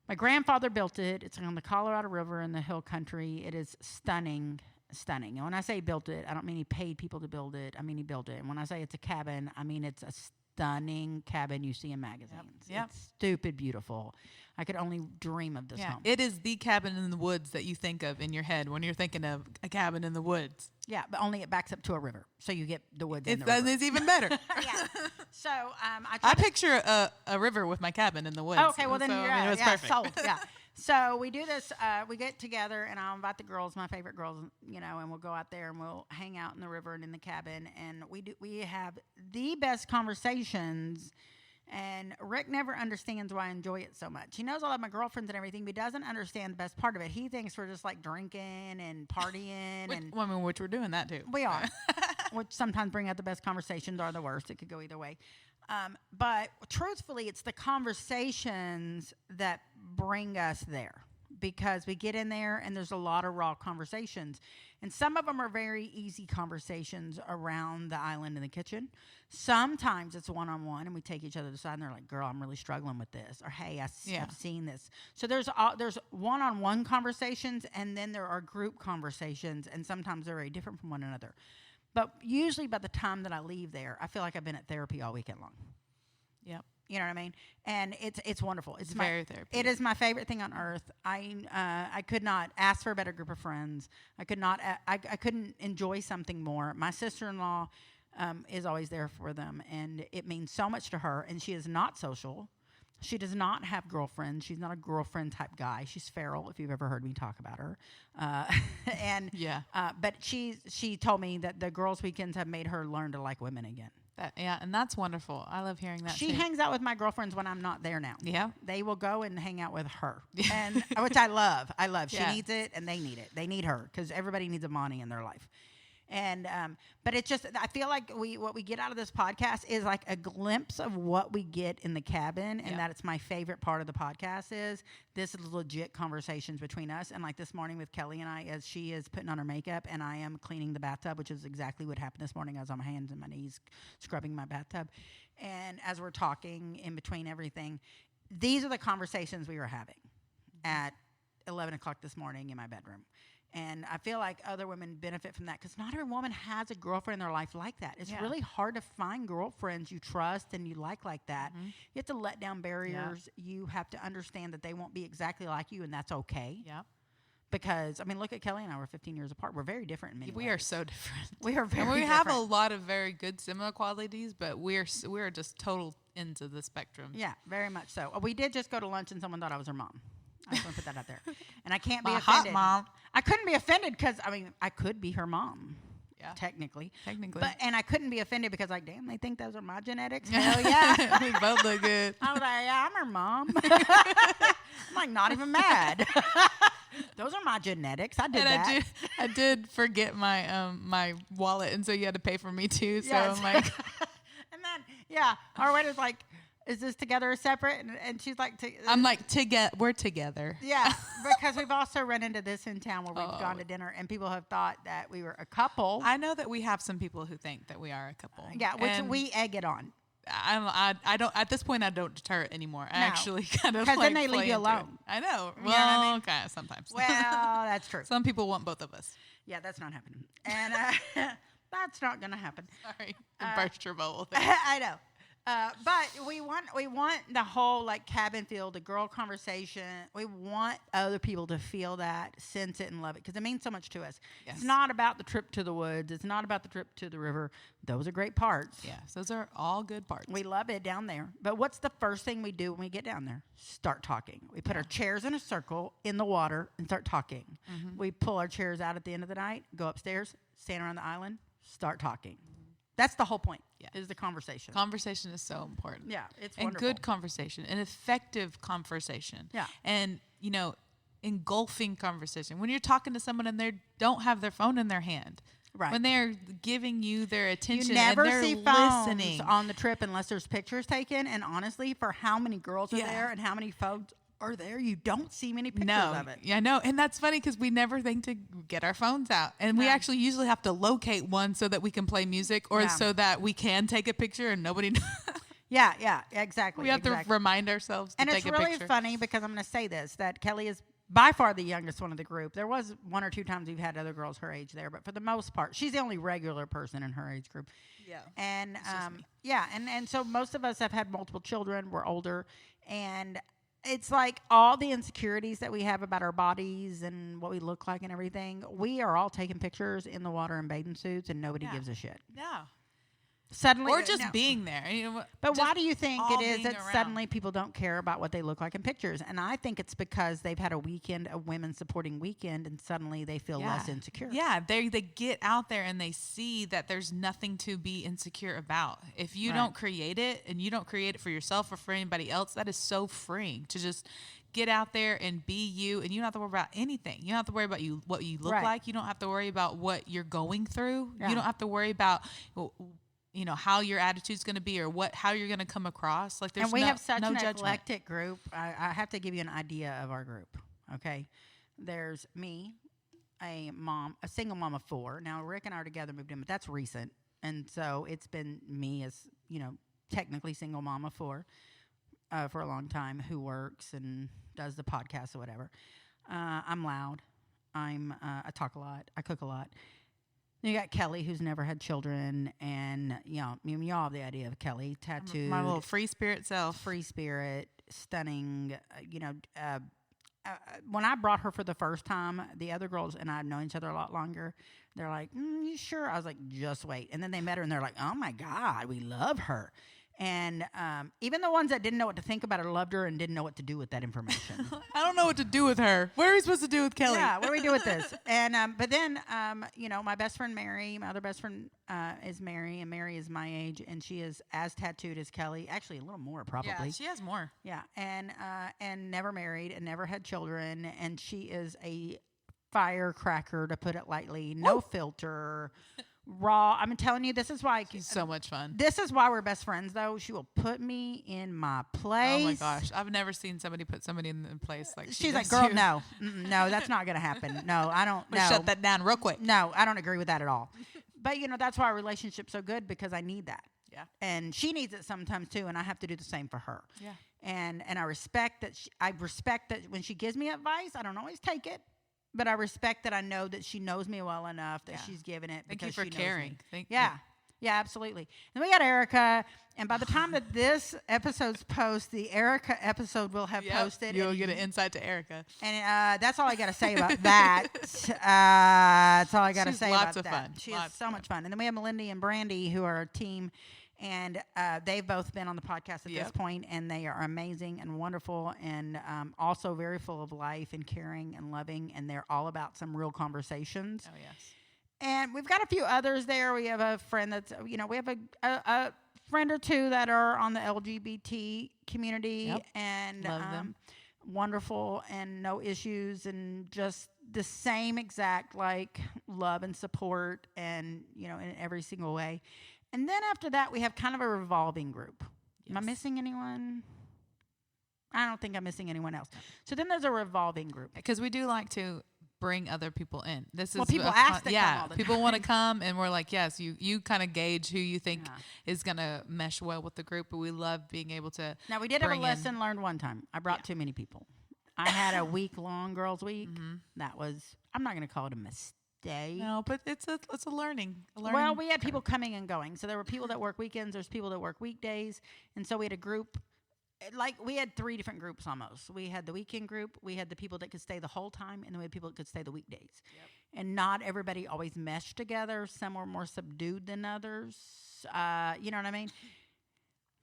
my grandfather built it. It's on the Colorado River in the hill country. It is stunning. And when I say built it, I don't mean he paid people to build it. I mean he built it. And when I say it's a cabin, I mean it's a stunning cabin you see in magazines. Yep. It's stupid beautiful. I could only dream of this home. It is the cabin in the woods that you think of in your head when you're thinking of a cabin in the woods. Yeah, but only it backs up to a river, so you get the woods in the river. It's even better. Yeah. So I picture a river with my cabin in the woods. Okay, well then it was perfect. Sold. Yeah. So we do this, we get together, and I'll invite the girls, my favorite girls, and we'll go out there, and we'll hang out in the river and in the cabin, and we have the best conversations, and Rick never understands why I enjoy it so much. He knows I love my girlfriends and everything, but he doesn't understand the best part of it. He thinks we're just, like, drinking and partying. Which we're doing that, too. We are, which sometimes bring out the best conversations or the worst. It could go either way. But truthfully, it's the conversations that bring us there, because we get in there and there's a lot of raw conversations. And some of them are very easy conversations around the island in the kitchen. Sometimes it's one-on-one and we take each other to the side and they're like, girl, I'm really struggling with this. Or, hey, I've seen this. So there's one-on-one conversations, and then there are group conversations, and sometimes they're very different from one another. But usually by the time that I leave there, I feel like I've been at therapy all weekend long. Yep. You know what I mean? And it's wonderful. It's very therapeutic. It is my favorite thing on earth. I could not ask for a better group of friends. I couldn't enjoy something more. My sister-in-law is always there for them, and it means so much to her. And she is not social. She does not have girlfriends. She's not a girlfriend type guy. She's feral, if you've ever heard me talk about her. But she told me that the girls' weekends have made her learn to like women again. And that's wonderful. I love hearing that. She hangs out with my girlfriends when I'm not there now. Yeah. They will go and hang out with her, and which I love. She needs it, and they need it. They need her, because everybody needs a Monty in their life. And but it's just, I feel like what we get out of this podcast is like a glimpse of what we get in the cabin, and that it's my favorite part of the podcast is this is legit conversations between us. And like this morning with Kelly and I, as she is putting on her makeup and I am cleaning the bathtub, which is exactly what happened this morning. I was on my hands and my knees scrubbing my bathtub, and as we're talking in between everything, these are the conversations we were having at 11 o'clock this morning in my bedroom. And I feel like other women benefit from that, because not every woman has a girlfriend in their life like that. It's really hard to find girlfriends you trust and you like that. Mm-hmm. You have to let down barriers. Yeah. You have to understand that they won't be exactly like you, and that's okay. Yeah. Because, I mean, look at Kelly and I. We're 15 years apart. We're very different in many ways. We are so different. We are very different. And we have a lot of very good similar qualities, but we're just total ends of the spectrum. Yeah, very much so. We did just go to lunch, and someone thought I was her mom. I just want to put that out there. And I can't be My offended. hot mom. I couldn't be offended because, I mean, I could be her mom. Yeah. Technically. And I couldn't be offended because, like, damn, they think those are my genetics? Hell yeah. We both look good. I was like, yeah, I'm her mom. I'm, like, not even mad. Those are my genetics. I did And that. I did forget my my wallet, and so you had to pay for me too. So Yes. I'm like, And then, our waiter's like, is this together or separate? And she's like, I'm like, we're together. yeah, because we've also run into this in town where we've gone to dinner and people have thought that we were a couple. I know that we have some people who think that we are a couple. Yeah, which And we egg it on. I don't at this point. I don't deter it anymore. I No. actually kind of 'Cause like then they leave play you into it. alone. I know. You know what I Well, mean? okay, sometimes. Well, that's true. Some people want both of us. Yeah, that's not happening. And that's not going to happen. Sorry, burst your bubble there. I know. But we want the whole like cabin feel, the girl conversation. We want other people to feel that, sense it, and love it because it means so much to us. Yes. It's not about the trip to the woods. It's not about the trip to the river. Those are great parts. Yes, those are all good parts. We love it down there. But what's the first thing we do when we get down there? Start talking. We put our chairs in a circle in the water and start talking. Mm-hmm. We pull our chairs out at the end of the night, go upstairs, stand around the island, start talking. That's the whole point. Yeah. Is the conversation. Conversation is so important. Yeah, it's and wonderful. good conversation, an effective conversation. Yeah. And engulfing conversation. When you're talking to someone and they don't have their phone in their hand, Right. When they're giving you their attention You never and they're see phones listening. on the trip unless there's pictures taken. And honestly, for how many girls are Yeah. there and how many folks are there, you don't see many pictures No, of it. yeah, I know, and that's funny because we never think to get our phones out, and we No. actually usually have to locate one so that we can play music or Yeah. so that we can take a picture and nobody. Yeah, exactly. We have exactly. to remind ourselves to And take it's a really picture. funny because I'm going to say this, that Kelly is by far the youngest one of the group. There was one or two times we've had other girls her age there, but for the most part, she's the only regular person in her age group. Yeah. And just me. and so most of us have had multiple children. We're older, and it's like all the insecurities that we have about our bodies and what we look like and everything. We are all taking pictures in the water in bathing suits, and nobody Yeah. gives a shit. Yeah. Suddenly, Or just no. being there. But just why do you think all it is being that around. suddenly people don't care about what they look like in pictures? And I think it's because they've had a weekend, a women supporting weekend, and suddenly they feel less insecure. Yeah, they get out there and they see that there's nothing to be insecure about. If you Right. don't create it and you don't create it for yourself or for anybody else, that is so freeing to just get out there and be you, and you don't have to worry about anything. You don't have to worry about what you look Right. like. You don't have to worry about what you're going through. Yeah. You don't have to worry about how your attitude's going to be or how you're going to come across. Like there's And we have such no an judgment. eclectic group. I have to give you an idea of our group. Okay, there's me, a single mom of 4. Now Rick and I are together, moved in, but that's recent, and so it's been me as technically single mom of 4 for a long time, who works and does the podcast or whatever. I'm loud. I talk a lot. I cook a lot. Then you got Kelly, who's never had children, and y'all have the idea of Kelly, tattooed, My little free spirit self. free spirit, stunning. When I brought her for the first time, the other girls and I had known each other a lot longer. They're like, "You sure?" I was like, "Just wait." And then they met her, and they're like, "Oh my God, we love her." And even the ones that didn't know what to think about her loved her and didn't know what to do with that information. I don't know what to do with her. What are we supposed to do with Kelly? Yeah, what do we do with this? And but then my best friend Mary, my other best friend is Mary, and Mary is my age, and she is as tattooed as Kelly, actually a little more probably. Yeah, she has more. Yeah, and never married and never had children, and she is a firecracker, to put it lightly. No filter, raw. I'm telling you, this is why She's so much fun. this is why we're best friends. Though she will put me in my place. Oh my gosh, I've never seen somebody put somebody in place like she She's like, does "Girl, you." no, no, that's not gonna happen. No, I don't. We'll No, shut that down real quick. No, I don't agree with that at all. But that's why our relationship's so good, because I need that. Yeah. And she needs it sometimes too, and I have to do the same for her. Yeah. And I respect that. I respect that when she gives me advice, I don't always take it, but I respect that I know that she knows me well enough that Yeah. she's giving it. Thank you because for she knows caring. me. Thank Yeah. you. Yeah, absolutely. And we got Erica, and by the time that this episode's post, the Erica episode will have Yep, posted. You'll and get an insight to Erica. And that's all I got to say about that. That's all I got to She's say lots about of that. fun. She Lots is so of much fun. And then we have Melinda and Brandy, who are a team, and they've both been on the podcast at this Yep. point, and they are amazing and wonderful, and also very full of life and caring and loving, and they're all about some real conversations. Oh yes. And we've got a few others there. We have a friend that's, we have a friend or two that are on the LGBT community. Yep. And Love them. wonderful and no issues and just the same exact like love and support and, you know, in every single way. And then after that, we have kind of a revolving group. Am I missing anyone? I don't think I'm missing anyone else. So then there's a revolving group. Because we do like to bring other people in. This is people ask to come all the people time. want to come, and we're like, yes, you kind of gauge who you think is going to mesh well with the group, but we love being able to. Now, we did have a lesson learned one time. I brought too many people. I had a week-long girls' week. That was, I'm not going to call it a mistake. No, but it's a learning. Well, we had people coming and going. So there were people that work weekends. There's people that work weekdays. And so we had a group. Like, we had 3 different groups almost. We had the weekend group, we had the people that could stay the whole time, and then we had people that could stay the weekdays. Yep. And not everybody always meshed together. Some were more subdued than others. You know what I mean?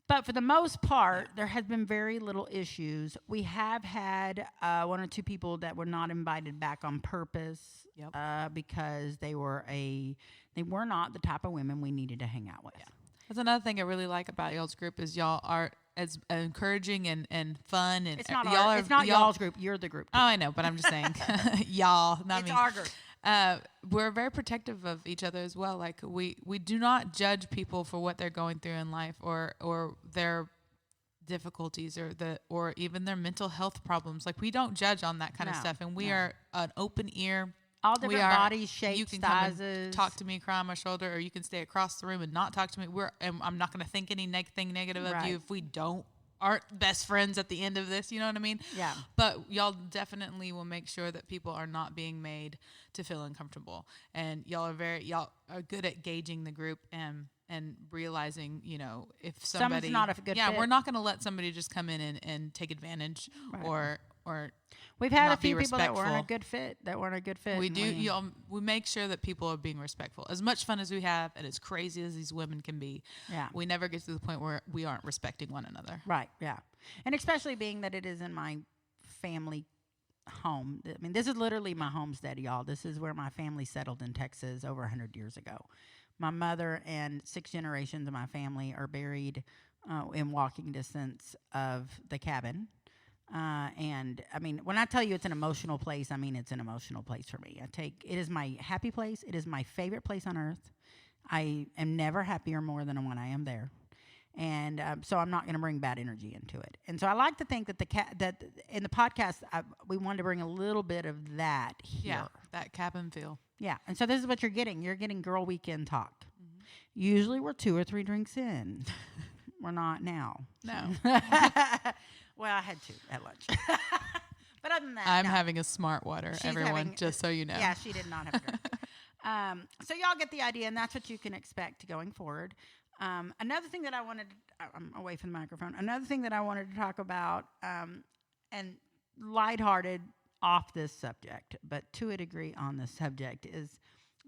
But for the most part, there has been very little issues. We have had 1 or 2 people that were not invited back on purpose because they were not the type of women we needed to hang out with. Yeah. That's another thing I really like about y'all's group is y'all are as encouraging and fun. And it's not y'all's group. You're the group. Oh, I know, but I'm just saying, y'all, not me. It's our group. We're very protective of each other as well. Like we do not judge people for what they're going through in life or their difficulties or even their mental health problems. Like we don't judge on that kind of stuff, and we are an open ear. All different bodies, shapes, you can sizes. Come and talk to me, cry on my shoulder, or you can stay across the room and not talk to me. I'm not going to think anything negative of you if we aren't best friends at the end of this. You know what I mean? Yeah. But y'all definitely will make sure that people are not being made to feel uncomfortable, and y'all are good at gauging the group and realizing, you know, if somebody's not a good fit. We're not going to let somebody just come in and take advantage or we've had not a few be people that respectful. weren't a good fit. We do. We make sure that people are being respectful. As much fun as we have, and as crazy as these women can be, we never get to the point where we aren't respecting one another. Right. Yeah. And especially being that it is in my family home. I mean, this is literally my homestead, y'all. This is where my family settled in Texas over 100 years ago. My mother and 6 generations of my family are buried in walking distance of the cabin. And I mean, when I tell you it's an emotional place, I mean it's an emotional place for me. It is my happy place. It is my favorite place on earth. I am never happier more than when I am there, and so I'm not going to bring bad energy into it. And so I like to think that that in the podcast we wanted to bring a little bit of that here. Yeah, that cabin feel. Yeah, and so this is what you're getting. You're getting girl weekend talk. Mm-hmm. Usually we're 2 or 3 drinks in. We're not now. No. Well, I had 2 at lunch. But other than that, I'm having a smart water, everyone, just so you know. Yeah, she did not have a drink. So y'all get the idea, and that's what you can expect going forward. Another thing that I'm away from the microphone. Another thing that I wanted to talk about, and lighthearted off this subject, but to a degree on this subject, is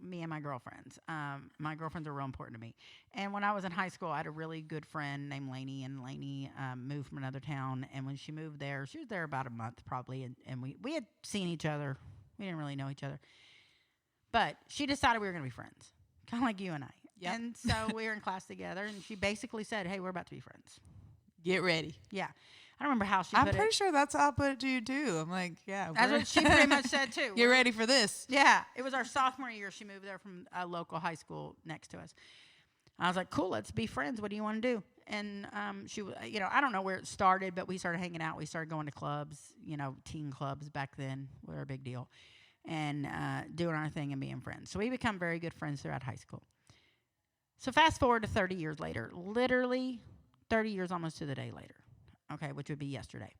me and my girlfriends. My girlfriends are real important to me. And when I was in high school, I had a really good friend named Lainey, and Lainey moved from another town. And when she moved there, she was there about a month probably, and we had seen each other. We didn't really know each other. But she decided we were going to be friends, kind of like you and I. Yep. And so we were in class together, and she basically said, hey, we're about to be friends. Get ready. Yeah. I don't remember how she I'm put it. I'm pretty sure that's how I put it to you, too. I'm like, yeah. That's what she pretty much said, too. Get ready for this. Yeah. It was our sophomore year. She moved there from a local high school next to us. I was like, cool, let's be friends. What do you want to do? And she, you know, I don't know where it started, but we started hanging out. We started going to clubs, you know, teen clubs back then were a big deal, and doing our thing and being friends. So we become very good friends throughout high school. So fast forward to 30 years later, literally 30 years almost to the day later, okay, which would be yesterday.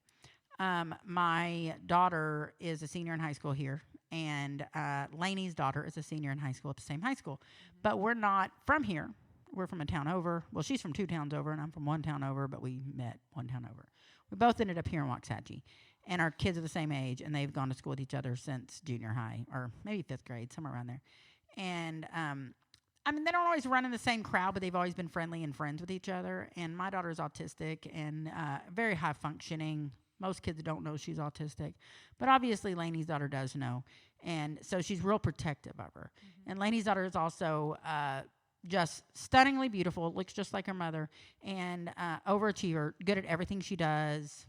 My daughter is a senior in high school here, and Lainey's daughter is a senior in high school at the same high school. But we're not from here. We're from a town over. Well, she's from 2 towns over, and I'm from 1 town over, but we met 1 town over. We both ended up here in Waxahachie, and our kids are the same age, and they've gone to school with each other since junior high, or maybe 5th grade, somewhere around there. And I mean, they don't always run in the same crowd, but they've always been friendly and friends with each other. And my daughter is autistic and very high functioning. Most kids don't know she's autistic, but obviously Lainey's daughter does know. And so she's real protective of her. Mm-hmm. And Lainey's daughter is also just stunningly beautiful, looks just like her mother, and overachiever, good at everything she does,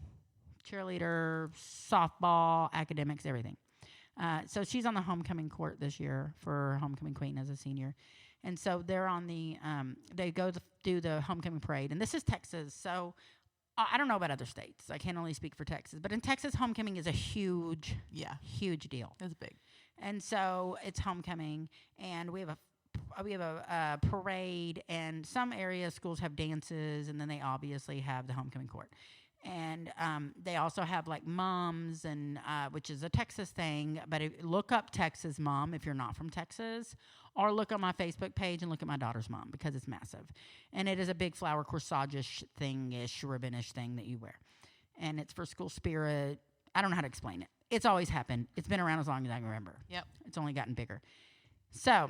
cheerleader, softball, academics, everything. So she's on the homecoming court this year for homecoming queen as a senior. And so they're on the, they go to do the homecoming parade. And this is Texas. So I don't know about other states. I can only speak for Texas. But in Texas, homecoming is a huge deal. It's big. And so it's homecoming. And we have a parade. And some areas, schools have dances. And then they obviously have the homecoming court. And they also have like moms, and which is a Texas thing. But look up Texas Mom if you're not from Texas, or look on my Facebook page and look at my daughter's mom because it's massive. And it is a big flower corsage-ish thing-ish, ribbon-ish thing that you wear. And it's for school spirit. I don't know how to explain it. It's always happened. It's been around as long as I can remember. Yep. It's only gotten bigger. So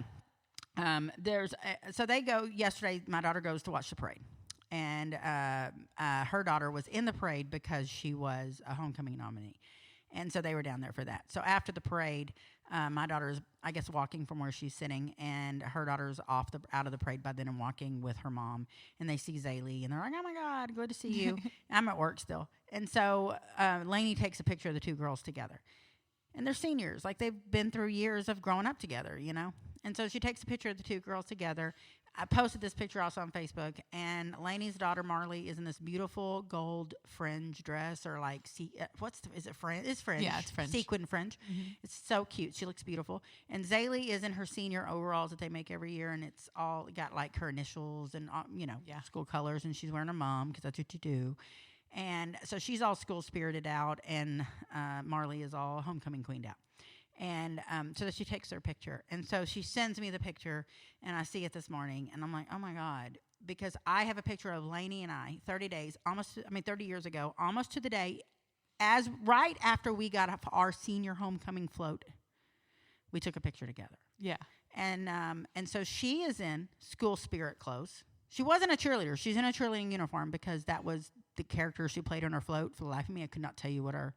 so they go yesterday. My daughter goes to watch the parade. And her daughter was in the parade because she was a homecoming nominee. And so they were down there for that. So after the parade, my daughter is, I guess, walking from where she's sitting, and her daughter's out of the parade by then and walking with her mom. And they see Zaylee, and they're like, oh, my God, good to see you. I'm at work still. And so Lainey takes a picture of the two girls together. And they're seniors. Like, they've been through years of growing up together, you know. And so she takes a picture of the two girls together. I posted this picture also on Facebook, and Lainey's daughter Marley is in this beautiful gold fringe dress, or like, is it fringe? It's fringe. Yeah, it's fringe. Sequin fringe. Mm-hmm. It's so cute. She looks beautiful. And Zaylee is in her senior overalls that they make every year, and it's all got like her initials and, school colors, and she's wearing her mom because that's what you do. And so she's all school spirited out, and Marley is all homecoming queened out. And so that she takes her picture. And so she sends me the picture, and I see it this morning, and I'm like, oh, my God. Because I have a picture of Lainey and I, 30 years ago, almost to the day, right after we got off our senior homecoming float, we took a picture together. Yeah. And so she is in school spirit clothes. She wasn't a cheerleader. She's in a cheerleading uniform because that was the character she played on her float. For the life of me, I could not tell you what our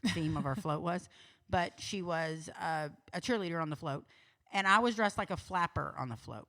theme of our float was. But she was a cheerleader on the float. And I was dressed like a flapper on the float.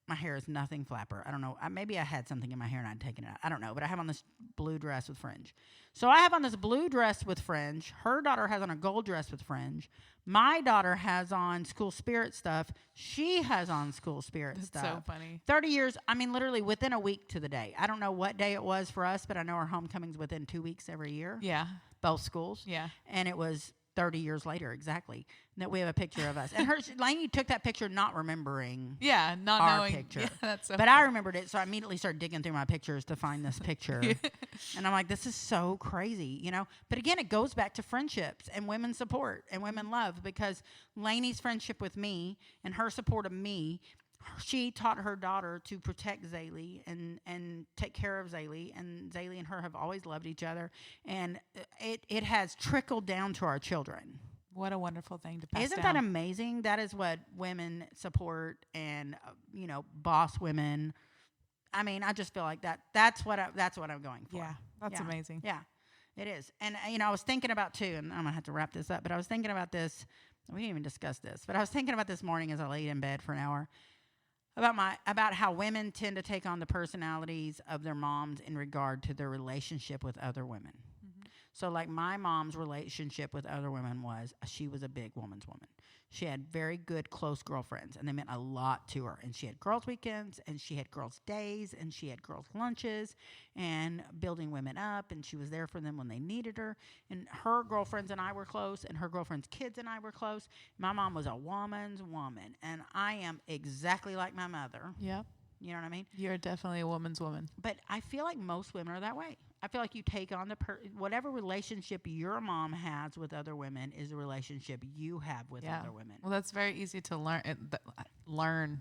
My hair is nothing flapper. I don't know. Maybe I had something in my hair and I'd taken it out. I don't know. But I have on this blue dress with fringe. So I have on this blue dress with fringe. Her daughter has on a gold dress with fringe. My daughter has on school spirit stuff. She has on school spirit stuff. That's so funny. 30 years, literally within a week to the day. I don't know what day it was for us, but I know our homecoming's within 2 weeks every year. Yeah. Both schools. Yeah. And it was 30 years later, exactly, that we have a picture of us. And Lainey took that picture not remembering not our knowing. picture. Yeah, that's so but funny. I remembered it, so I immediately started digging through my pictures to find this picture. And I'm like, this is so crazy, you know? But again, it goes back to friendships and women support and women love, because Lainey's friendship with me and her support of me, she taught her daughter to protect Zaylee and take care of Zaylee, and Zaylee and her have always loved each other, and it has trickled down to our children. What a wonderful thing to pass Isn't down. that amazing? That is what women support, and boss women. I just feel like that's what I'm going for. Yeah, that's amazing. Yeah, it is. And I was thinking about too, and I'm gonna have to wrap this up, but I was thinking about this. We didn't even discuss this, but I was thinking about this morning as I laid in bed for an hour. About how women tend to take on the personalities of their moms in regard to their relationship with other women. Mm-hmm. So like my mom's relationship with other women was, she was a big woman's woman. She had very good, close girlfriends, and they meant a lot to her. And she had girls' weekends, and she had girls' days, and she had girls' lunches, and building women up, and she was there for them when they needed her. And her girlfriends and I were close, and her girlfriend's kids and I were close. My mom was a woman's woman, and I am exactly like my mother. Yep. You know what I mean? You're definitely a woman's woman. But I feel like most women are that way. I feel like you take on whatever relationship your mom has with other women is the relationship you have with other women. Well, that's very easy to learn.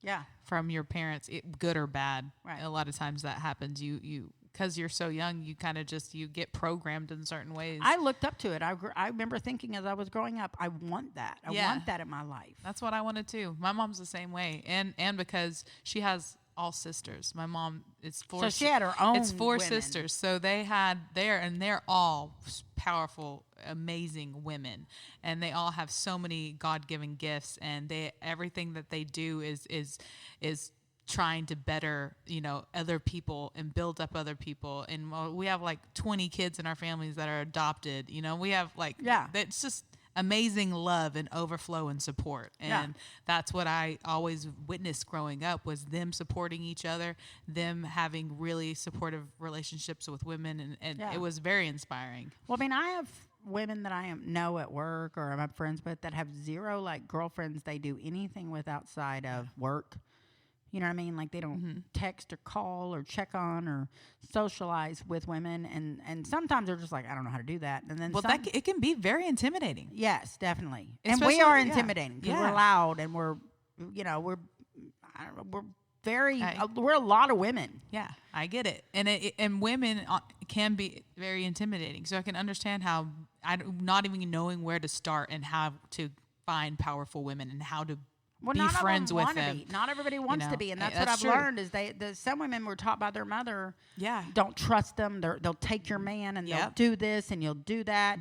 Yeah. From your parents, good or bad. Right. A lot of times that happens. You because you're so young, you kind of you get programmed in certain ways. I looked up to it. I remember thinking as I was growing up, I want that. I want that in my life. That's what I wanted too. My mom's the same way, and because she has all sisters. My mom is four. So she had her own. It's four women. sisters. So they're all powerful, amazing women, and they all have so many God-given gifts, and everything that they do is trying to better, other people and build up other people. And we have like 20 kids in our families that are adopted. We have it's just amazing love and overflow and support. And that's what I always witnessed growing up, was them supporting each other, them having really supportive relationships with women. And it was very inspiring. Well, I mean, I have women that I know at work or I'm friends with that have zero like girlfriends they do anything with outside of work. You know what I mean? Like they don't text or call or check on or socialize with women. And sometimes they're just like, I don't know how to do that. And then it can be very intimidating. Yes, definitely. Especially, and we are intimidating because we're loud and we're we're a lot of women. Yeah, I get it. And women can be very intimidating. So I can understand how not even knowing where to start and how to find powerful women and how to be friends with them. Not everybody wants to be, and that's what I've learned is some women were taught by their mother. Yeah, don't trust them. They'll take your man and they'll do this and you'll do that.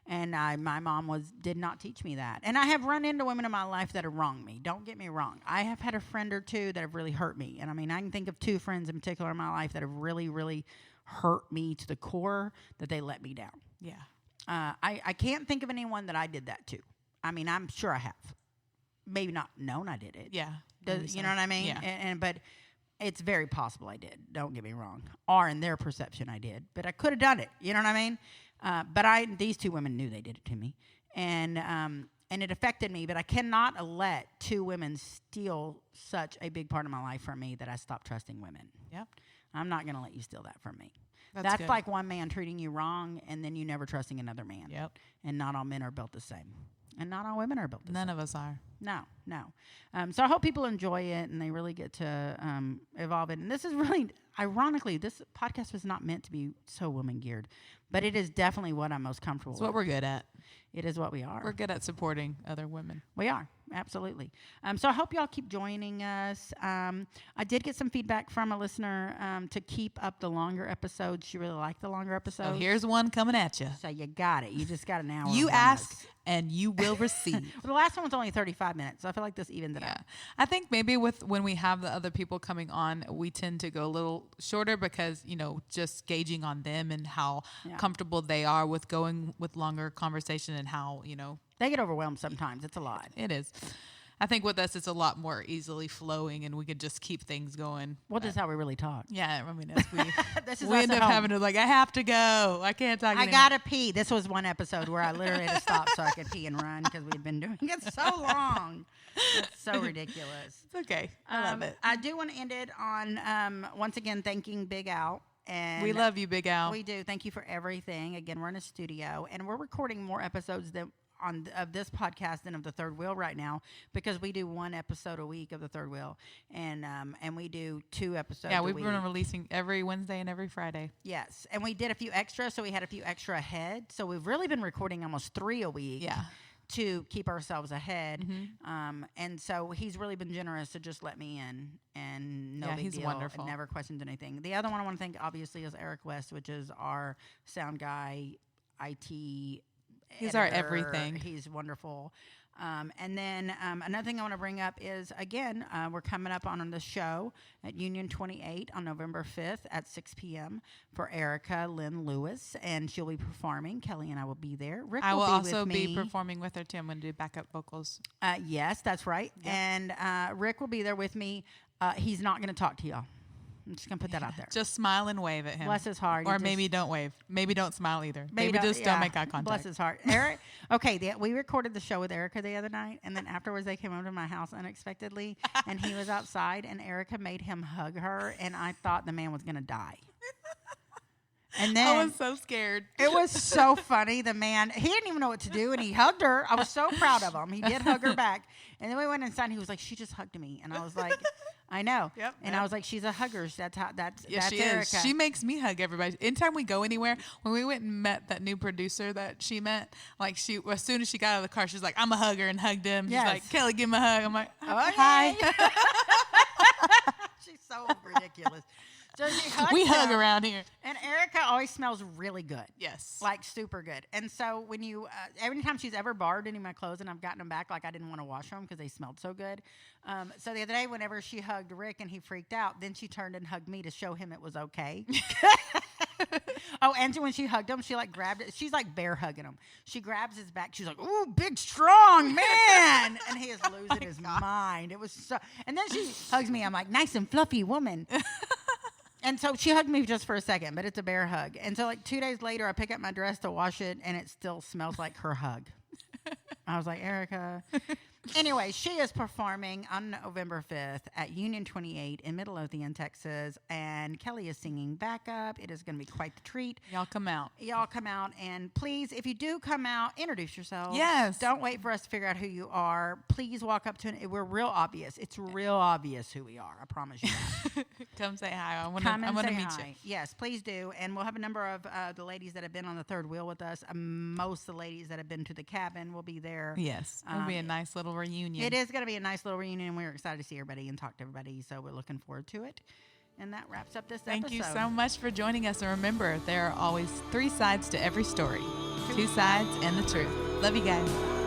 And my mom did not teach me that. And I have run into women in my life that have wronged me. Don't get me wrong. I have had a friend or two that have really hurt me. And I mean, I can think of 2 friends in particular in my life that have really, really hurt me to the core, that they let me down. Yeah. I can't think of anyone that I did that to. I mean, I'm sure I have. Maybe not known I did it. Yeah. You know what I mean? Yeah. But it's very possible I did. Don't get me wrong. Or in their perception I did. But I could have done it. You know what I mean? But these 2 women knew they did it to me. And it affected me. But I cannot let 2 women steal such a big part of my life from me that I stopped trusting women. Yep. I'm not going to let you steal that from me. That's good. Like one man treating you wrong and then you never trusting another man. Yep. And not all men are built the same. And not all women are built the same. None of us are. No. So I hope people enjoy it and they really get to evolve it. And this is really, ironically, this podcast was not meant to be so woman geared, but it is definitely what I'm most comfortable with. It's what we're good at. It is what we are. We're good at supporting other women. We are. Absolutely. So I hope y'all keep joining us. I did get some feedback from a listener to keep up the longer episodes. She really liked the longer episodes. So here's one coming at you. So you got it. You just got an hour. You ask and you will receive. Well, the last one was only 35 minutes, so I feel like this evens it out. I think maybe when we have the other people coming on, we tend to go a little shorter because, just gauging on them and how comfortable they are with going with longer conversation and how, They get overwhelmed sometimes. It's a lot. It is. I think with us, it's a lot more easily flowing, and we could just keep things going. Well, this is how we really talk. Yeah, I mean, we end up having to I have to go. I can't talk anymore. I gotta pee. This was one episode where I literally had to stop so I could pee and run because we'd been doing it so long. It's so ridiculous. It's okay. I love it. I do want to end it on once again thanking Big Al. And we love you, Big Al. We do. Thank you for everything. Again, we're in a studio, and we're recording more episodes of this podcast than of the Third Wheel right now because we do 1 episode a week of the Third Wheel, and we do 2 episodes. Yeah, we've been releasing every Wednesday and every Friday. Yes, and we did a few extras, so we had a few extra ahead. So we've really been recording almost 3 a week. Yeah. To keep ourselves ahead, Mm-hmm. And so he's really been generous to just let me in, and no big he's deal, wonderful. and never questioned anything. The other one I want to thank obviously is Eric West, which is our sound guy, IT. He's editor. our everything. He's wonderful. And then another thing I want to bring up is, again, we're coming up on the show at Union 28 on November 5th at 6 p.m. for Erica Lynn Lewis, and she'll be performing. Kelly and I will be there. Rick I will be also with me. be performing with her, too. I'm going to do backup vocals. Yes, that's right. Yep. And Rick will be there with me. He's not going to talk to y'all. I'm just going to put that out there. Just smile and wave at him. Bless his heart. Or maybe don't wave. Maybe don't smile either. Maybe just don't make eye contact. Bless his heart. Eric. Okay, we recorded the show with Erica the other night, and then afterwards they came over to my house unexpectedly, and he was outside, and Erica made him hug her, and I thought the man was going to die. And then I was so scared. It was so funny. The man, he didn't even know what to do, and he hugged her. I was so proud of him. He did hug her back. And then we went inside, and he was like, she just hugged me. And I was like, I know. Yep, and I was like, she's a hugger. That's she Erica. is. She makes me hug everybody. Anytime we go anywhere, when we went and met that new producer that she met, like as soon as she got out of the car, she's like, I'm a hugger, and hugged him. She's like, Kelly, give him a hug. I'm like, okay. hi. She's so ridiculous. So she hugs We hug him, around here. and Erica always smells really good. Yes. Like super good. And so when you, every time she's ever borrowed any of my clothes and I've gotten them back, like I didn't want to wash them because they smelled so good. So the other day, whenever she hugged Rick and he freaked out, then she turned and hugged me to show him it was okay. Oh, and when she hugged him, she like grabbed it. She's like bear hugging him. She grabs his back. She's like, "Ooh, big, strong man," and he is losing his mind. It was so. And then she hugs me. I'm like, "Nice and fluffy woman." And so she hugged me just for a second, but it's a bear hug. And so like 2 days later, I pick up my dress to wash it, and it still smells like her hug. I was like, Erica. Anyway, she is performing on November 5th at Union 28 in Midlothian, Texas, and Kelly is singing backup. It is going to be quite the treat. Y'all come out. Y'all come out, and please, if you do come out, introduce yourselves. Yes. Don't wait for us to figure out who you are. Please walk up to an. We're real obvious. It's real obvious who we are. I promise you that. Come say hi. I want Come and to say meet hi. you. Yes, please do. And we'll have a number of the ladies that have been on the third wheel with us. Most of the ladies that have been to the cabin will be there. Yes. It'll be a nice little reunion. It is going to be a nice little reunion, and we're excited to see everybody and talk to everybody. So we're looking forward to it. And that wraps up this Thank episode. you so much for joining us. And remember, there are always 3 sides to every story. 2 sides and the truth. Love you guys.